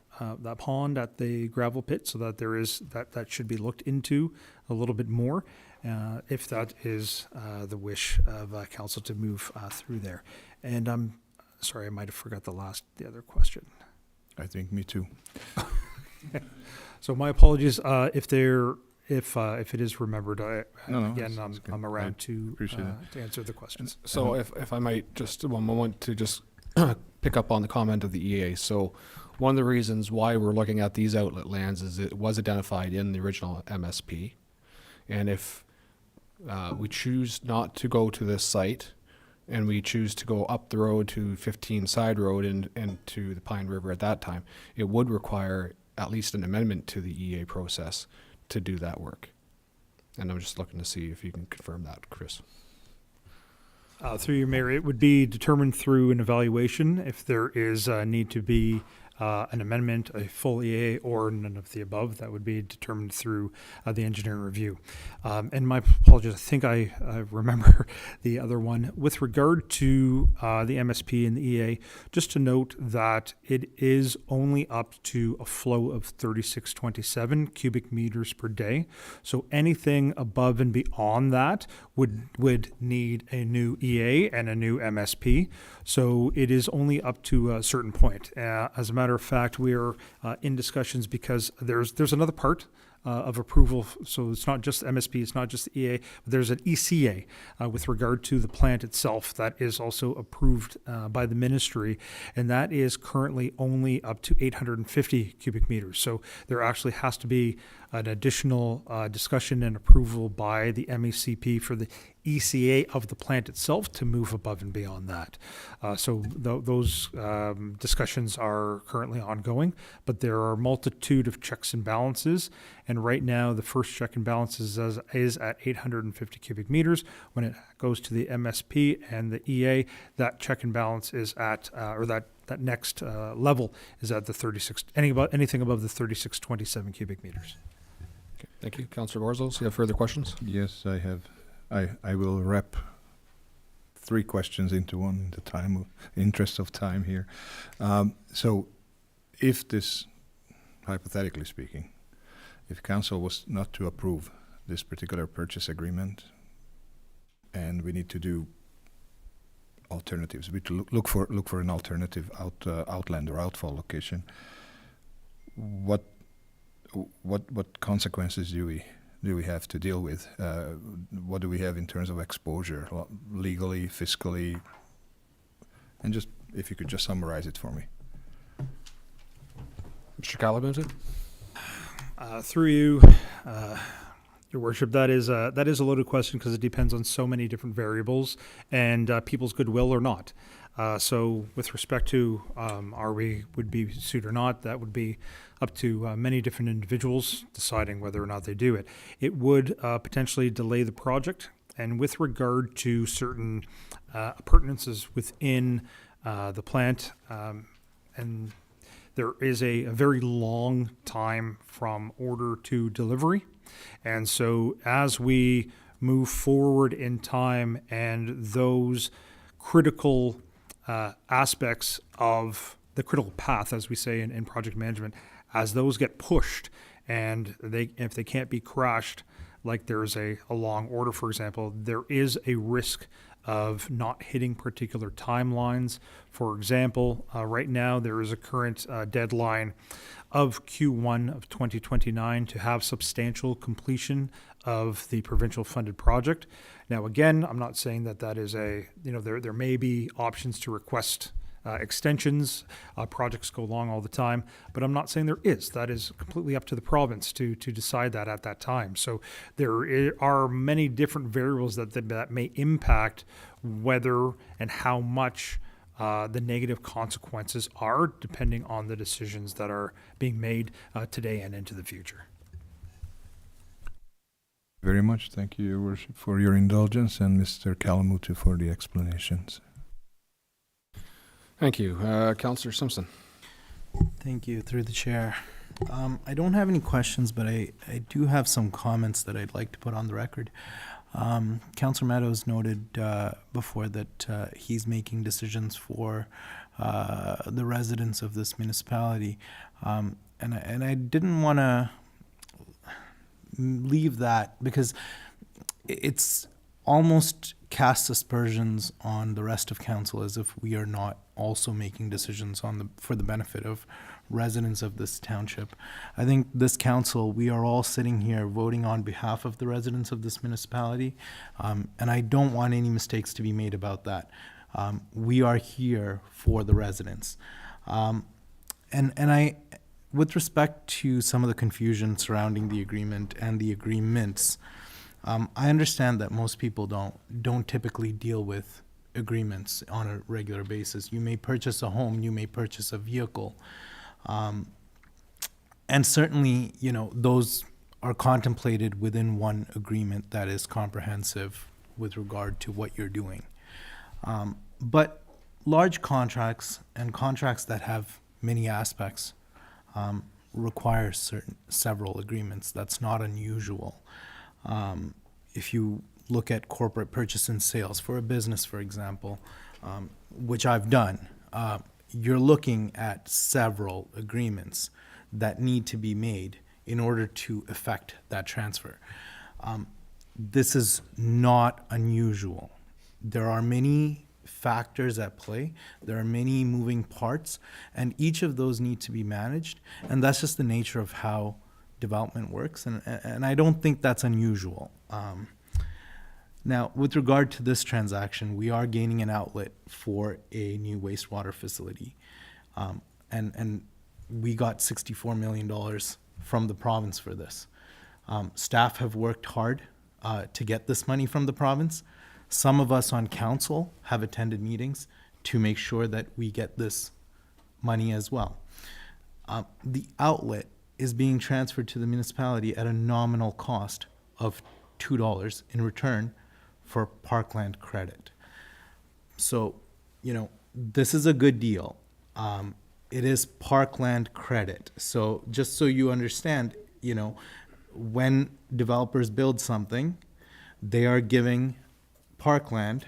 pond at the gravel pit, so that there is that should be looked into a little bit more, if that is the wish of council to move through there. And I'm sorry, I might have forgot the other question. I think me too. So my apologies if it is remembered. No, Again, that's good. I'm around to Appreciate it. answer the questions. So if I might, just one moment to just pick up on the comment of the EA. So one of the reasons why we're looking at these outlet lands is it was identified in the original MSP. And if we choose not to go to this site and we choose to go up the road to 15 Side Road and to the Pine River at that time, it would require at least an amendment to the EA process to do that work. And I'm just looking to see if you can confirm that, Chris. Through you, Mayor, it would be determined through an evaluation if there is a need to be an amendment, a full EA, or none of the above. That would be determined through the engineering review. And my apologies, I think I remember the other one. With regard to the MSP and the EA, just to note that it is only up to a flow of 3627 cubic meters per day. So anything above and beyond that would need a new EA and a new MSP. So it is only up to a certain point. As a matter of fact, we are in discussions because there's another part of approval. So it's not just MSP, it's not just the EA, but there's an ECA with regard to the plant itself that is also approved by the ministry, and that is currently only up to 850 cubic meters. So there actually has to be an additional discussion and approval by the MECP for the ECA of the plant itself to move above and beyond that. So those discussions are currently ongoing, but there are a multitude of checks and balances. And right now, the first check and balance is at 850 cubic meters. When it goes to the MSP and the EA, that check and balance is at, or that next level is at the 36, anything above the 3627 cubic meters. Okay, thank you. Councillor Borzos, you have further questions? Yes, I have. I will wrap 3 questions into one in the interest of time here. So if this, hypothetically speaking, if council was not to approve this particular purchase agreement and we need to do alternatives, we to look for an alternative outland or outfall location, what consequences do we have to deal with? What do we have in terms of exposure, legally, fiscally? And just, if you could just summarize it for me. Mr. Calabunsy? Through you, Your Worship, that is a loaded question because it depends on so many different variables and people's goodwill or not. So with respect to are we would be sued or not, that would be up to many different individuals deciding whether or not they do it. It would potentially delay the project. And with regard to certain appurtenances within the plant, and there is a very long time from order to delivery. And so as we move forward in time and those critical aspects of the critical path, as we say in project management, as those get pushed and if they can't be crashed, like there's a long order, for example, there is a risk of not hitting particular timelines. For example, right now there is a current deadline of Q1 of 2029 to have substantial completion of the provincial funded project. Now, again, I'm not saying that is there may be options to request extensions. Projects go along all the time, but I'm not saying there is. That is completely up to the province to decide that at that time. So there are many different variables that may impact whether and how much the negative consequences are, depending on the decisions that are being made today and into the future. Very much. Thank you, Your Worship, for your indulgence, and Mr. Kalamutu for the explanations. Thank you. Councillor Simpson. Thank you, through the chair. I don't have any questions, but I do have some comments that I'd like to put on the record. Councillor Meadows noted before that he's making decisions for the residents of this municipality. And I didn't want to leave that because it's almost casts aspersions on the rest of council as if we are not also making decisions for the benefit of residents of this township. I think this council, we are all sitting here voting on behalf of the residents of this municipality, and I don't want any mistakes to be made about that. We are here for the residents. And I, with respect to some of the confusion surrounding the agreement and the agreements, I understand that most people don't typically deal with agreements on a regular basis. You may purchase a home, you may purchase a vehicle, and certainly, you know, those are contemplated within one agreement that is comprehensive with regard to what you're doing. But large contracts and contracts that have many aspects require several agreements. That's not unusual. If you look at corporate purchase and sales for a business, for example, which I've done, you're looking at several agreements that need to be made in order to effect that transfer. This is not unusual. There are many factors at play. There are many moving parts, and each of those need to be managed, and that's just the nature of how development works, and I don't think that's unusual. Now, with regard to this transaction, we are gaining an outlet for a new wastewater facility, and we got $64 million from the province for this. Staff have worked hard to get this money from the province. Some of us on council have attended meetings to make sure that we get this money as well. The outlet is being transferred to the municipality at a nominal cost of $2 in return for parkland credit. So, you know, this is a good deal. It is parkland credit. So just so you understand, you know, when developers build something, they are giving parkland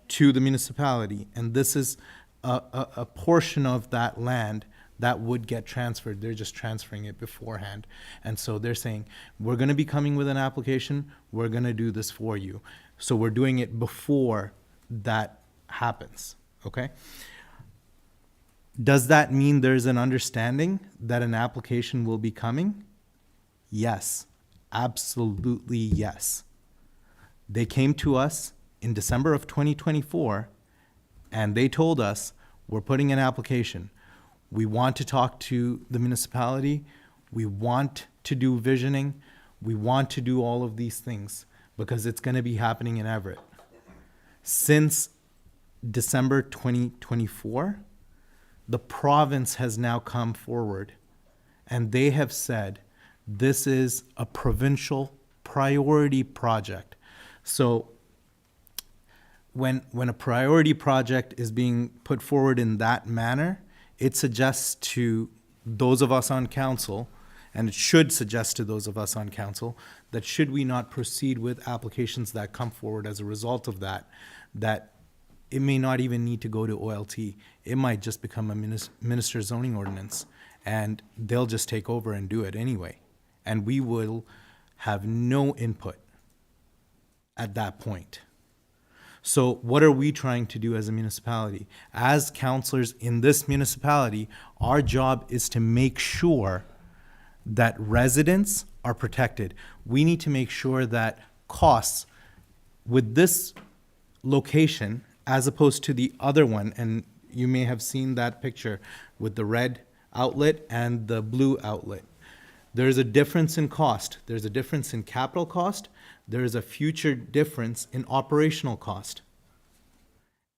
to the municipality, and this is a portion of that land that would get transferred. They're just transferring it beforehand. And so they're saying, we're going to be coming with an application, we're going to do this for you. So we're doing it before that happens, okay? Does that mean there's an understanding that an application will be coming? Yes, absolutely yes. They came to us in December of 2024, and they told us, we're putting an application. We want to talk to the municipality. We want to do visioning. We want to do all of these things because it's going to be happening in Everett. Since December 2024, the province has now come forward, and they have said this is a provincial priority project. So when a priority project is being put forward in that manner, it suggests to those of us on council, and it should suggest to those of us on council, that should we not proceed with applications that come forward as a result of that, that it may not even need to go to OLT. It might just become a minister's zoning ordinance, and they'll just take over and do it anyway. And we will have no input at that point. So what are we trying to do as a municipality? As councillors in this municipality, our job is to make sure that residents are protected. We need to make sure that costs with this location, as opposed to the other one, and you may have seen that picture with the red outlet and the blue outlet. There's a difference in cost. There's a difference in capital cost. There is a future difference in operational cost.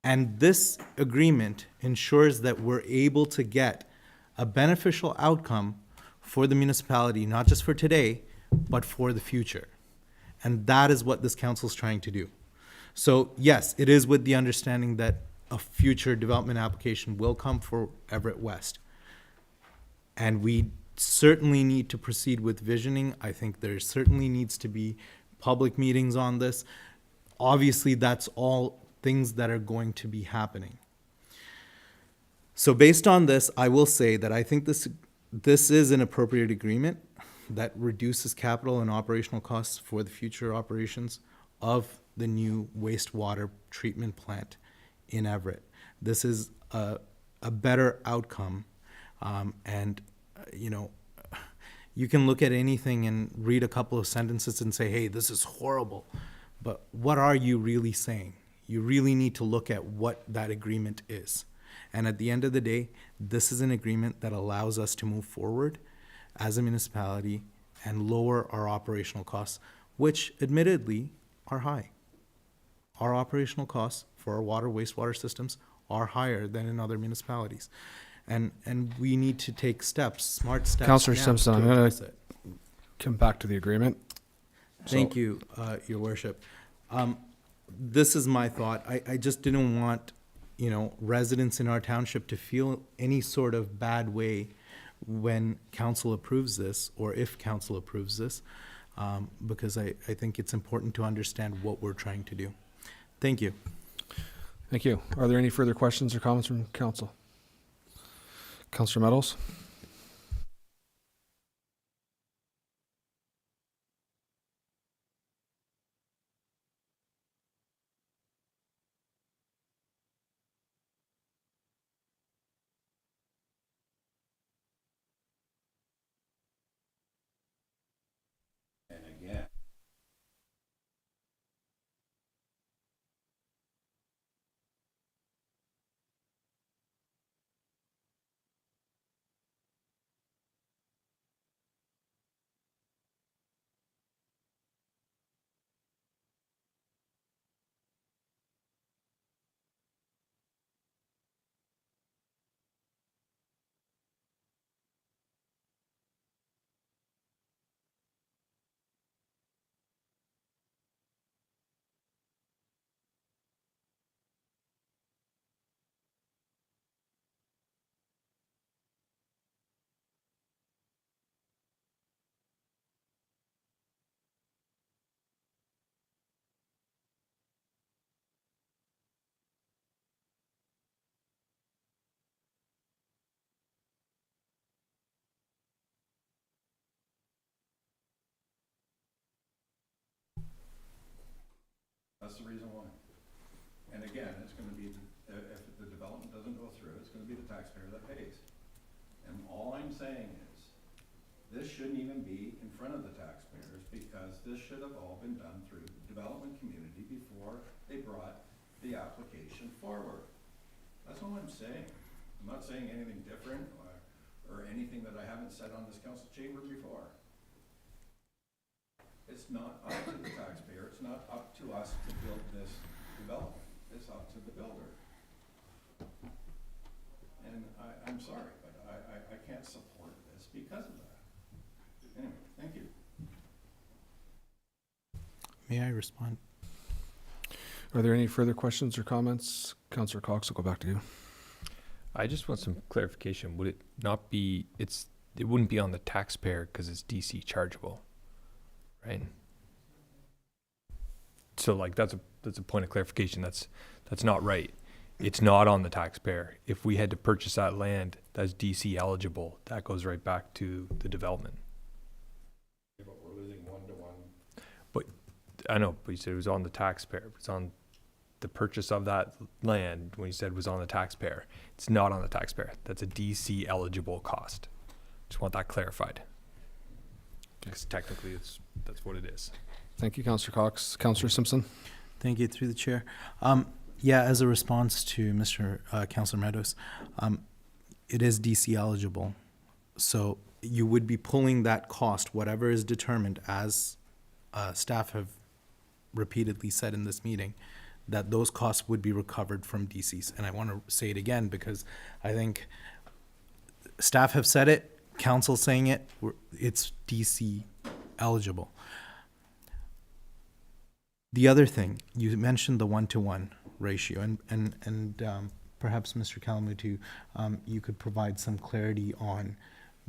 And this agreement ensures that we're able to get a beneficial outcome for the municipality, not just for today, but for the future. And that is what this council is trying to do. So yes, it is with the understanding that a future development application will come for Everett West. And we certainly need to proceed with visioning. I think there certainly needs to be public meetings on this. Obviously, that's all things that are going to be happening. So based on this, I will say that I think this is an appropriate agreement that reduces capital and operational costs for the future operations of the new wastewater treatment plant in Everett. This is a better outcome. You can look at anything and read a couple of sentences and say, hey, this is horrible. But what are you really saying? You really need to look at what that agreement is. And at the end of the day, this is an agreement that allows us to move forward as a municipality and lower our operational costs, which admittedly are high. Our operational costs for our water, wastewater systems are higher than in other municipalities. And we need to take steps, smart steps. Councillor now Simpson, to I'm going address to it. come back to the agreement. Thank you, Your Worship. This is my thought. I just didn't want, residents in our township to feel any sort of bad way when council approves this, or if council approves this, because I think it's important to understand what we're trying to do. Thank you. Thank you. Are there any further questions or comments from council? Councillor Meadows? And again, that's the reason why. And again, it's gonna be, if the development doesn't go through, it's gonna be the taxpayer that pays. And all I'm saying is, this shouldn't even be in front of the taxpayers, because this should have all been done through the development community before they brought the application forward. That's all I'm saying. I'm not saying anything different or anything that I haven't said on this council chamber before. It's not up to the taxpayer, it's not up to us to build this development, it's up to the builder. And I'm sorry, but I can't support this because of that. Anyway, thank you. May I respond? Are there any further questions or comments? Councillor Cox, I'll go back to you. I just want some clarification. Would it not be, it wouldn't be on the taxpayer because it's DC chargeable, right? So like that's a point of clarification. That's not right. It's not on the taxpayer. If we had to purchase that land that's DC eligible, that goes right back to the development. Yeah, but we're losing 1-to-1. But I know, but you said it was on the taxpayer. It's on the purchase of that land when you said it was on the taxpayer. It's not on the taxpayer. That's a DC eligible cost. Just want that clarified. Because technically that's what it is. Thank you, Councillor Cox. Councillor Simpson? Thank you, through the chair. Yeah, as a response to Mr. Councillor Meadows, it is DC eligible. So you would be pulling that cost, whatever is determined, as staff have repeatedly said in this meeting, that those costs would be recovered from DCs. And I want to say it again because I think staff have said it, council saying it, it's DC eligible. The other thing, you mentioned the 1-to-1 ratio, and perhaps Mr. Kalamutu, you could provide some clarity on,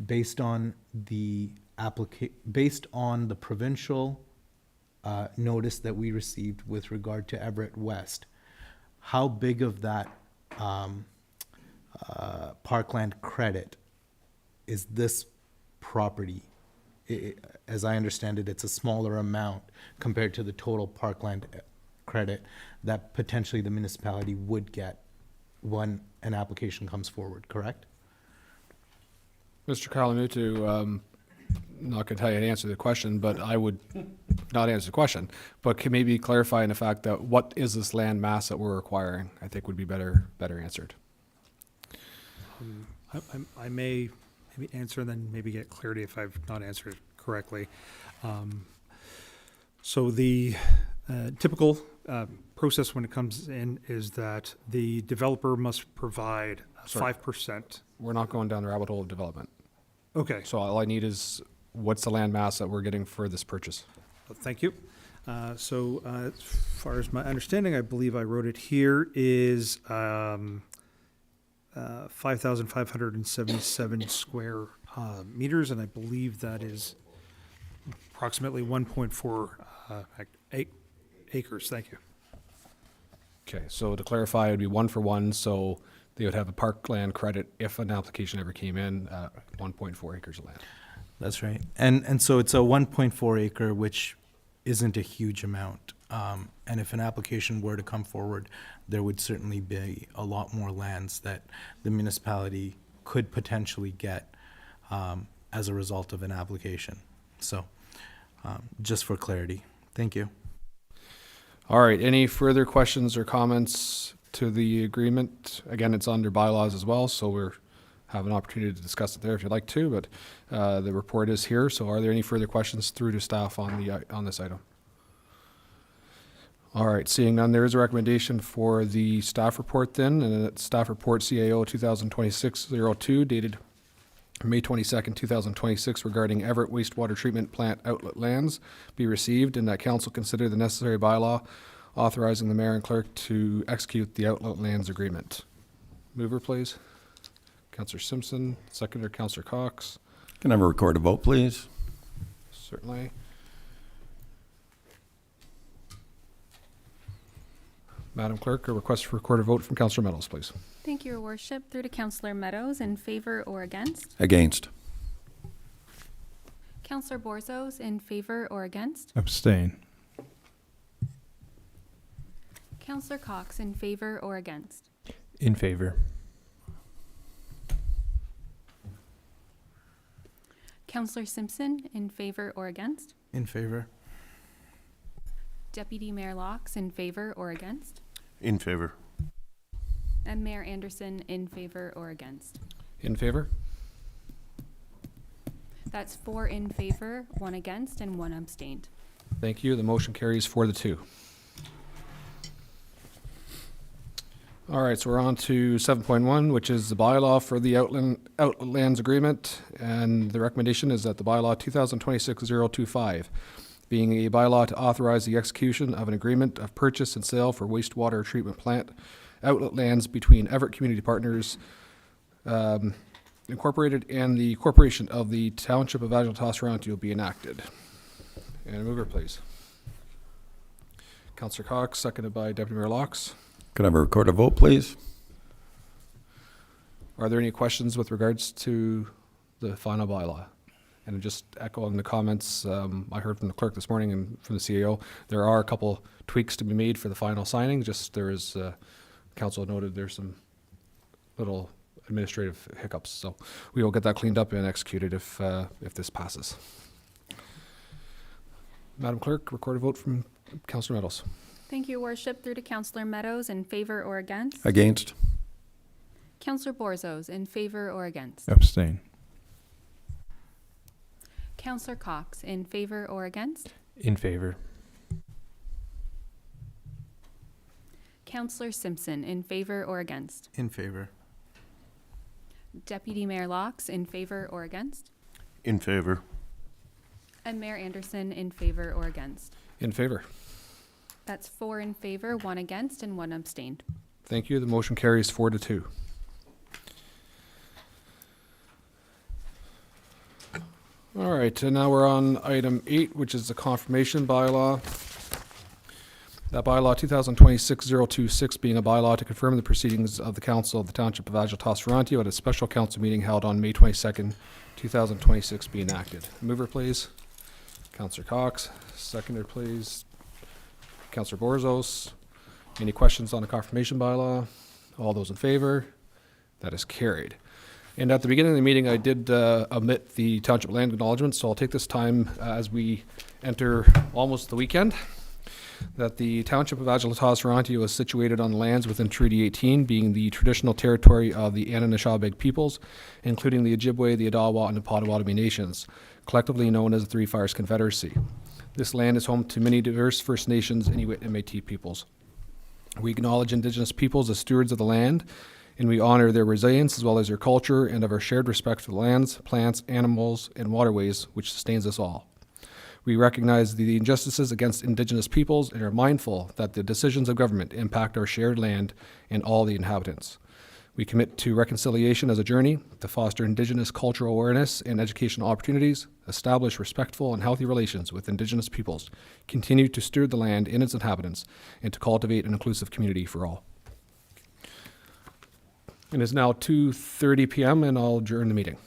based on the provincial notice that we received with regard to Everett West, how big of that parkland credit is this property? As I understand it, it's a smaller amount compared to the total parkland credit that potentially the municipality would get when an application comes forward, correct? Mr. Kalamutu, not going to tell you to answer the question, but I would not answer the question, but can maybe clarify in the fact that what is this land mass that we're acquiring, I think would be better answered. I may maybe answer and then maybe get clarity if I've not answered it correctly. So the typical process when it comes in is that the developer must provide 5%. We're not going down the rabbit hole of development. Okay, So all I need is what's the land mass that we're getting for this purchase? thank you. As far as my understanding, I believe I wrote it here, is 5,577 square meters, and I believe that is approximately 1.4 acres. Thank you. Okay, so to clarify, it would be 1-for-1, so they would have a parkland credit if an application ever came in, 1.4 acres of land. That's right. And so it's a 1.4 acre, which isn't a huge amount. And if an application were to come forward, there would certainly be a lot more lands that the municipality could potentially get as a result of an application. So just for clarity, thank you. All right, any further questions or comments to the agreement? Again, it's under bylaws as well, so we're have an opportunity to discuss it there if you'd like to, but the report is here. So are there any further questions through to staff on this item? All right, seeing none, there is a recommendation for the staff report then, and it's staff report CAO 2026-02 dated May 22nd, 2026 regarding Everett wastewater treatment plant outlet lands be received, and that council consider the necessary bylaw authorizing the mayor and clerk to execute the outlet lands agreement. Mover, please. Councillor Simpson, seconder Councillor Cox. Can I have a recorded vote, please? Certainly. Madam Clerk, a request for recorded vote from Councillor Meadows, please. Thank you, Your Worship. Through to Councillor Meadows, in favor or against? Against. Councillor Borzos, in favor or against? Abstain. Councillor Cox, in favor or against? In favor. Councillor Simpson, in favor or against? In favor. Deputy Mayor Locks, in favor or against? In favor. And Mayor Anderson, in favor or against? In favor? That's 4 in favor, 1 against, and 1 abstained. Thank you. The motion carries 4-2. All right, so we're on to 7.1, which is the bylaw for the outlet lands agreement. And the recommendation is that the bylaw 2026-025, being a bylaw to authorize the execution of an agreement of purchase and sale for wastewater treatment plant outlet lands between Everett Community Partners Incorporated and the Corporation of the Township of Adjala-Tosorontio be enacted. And a mover, please. Councillor Cox, seconded by Deputy Mayor Locks. Can I have a recorded vote, please? Are there any questions with regards to the final bylaw? And just echoing the comments I heard from the clerk this morning and from the CEO, there are a couple tweaks to be made for the final signing. Just there is, council noted there's some little administrative hiccups. So we will get that cleaned up and executed if this passes. Madam Clerk, record a vote from Councillor Meadows. Thank you, Your Worship. Through to Councillor Meadows, in favor or against? Against. Councillor Borzos, in favor or against? Abstain. Councillor Cox, in favor or against? In favor. Councillor Simpson, in favor or against? In favor. Deputy Mayor Laux, in favor or against? In favor. And Mayor Anderson, in favor or against? In favor. That's 4 in favor, 1 against, and 1 abstained. Thank you. The motion carries 4-2. All right, and now we're on item 8, which is the confirmation bylaw. That bylaw 2026-026 being a bylaw to confirm the proceedings of the Council of the Township of Adjala-Tosorontio at a special council meeting held on May 22nd, 2026 be enacted. Mover, please. Councillor Cox. Seconder, please. Councillor Borzos. Any questions on the confirmation bylaw? All those in favor? That is carried. And at the beginning of the meeting, I did omit the township land acknowledgement, so I'll take this time as we enter almost the weekend, that the township of Adjala-Tosorontio is situated on lands within Treaty 18, being the traditional territory of the Anishinaabe peoples, including the Ojibwe, the Odawa, and the Potawatomi nations, collectively known as the Three Fires Confederacy. This land is home to many diverse First Nations, Inuit, and Métis peoples. We acknowledge Indigenous peoples as stewards of the land, and we honor their resilience as well as their culture and of our shared respect for the lands, plants, animals, and waterways which sustains us all. We recognize the injustices against Indigenous peoples and are mindful that the decisions of government impact our shared land and all the inhabitants. We commit to reconciliation as a journey to foster Indigenous cultural awareness and educational opportunities, establish respectful and healthy relations with Indigenous peoples, continue to steward the land and its inhabitants, and to cultivate an inclusive community for all. It is now 2:30 p.m. and I'll adjourn the meeting.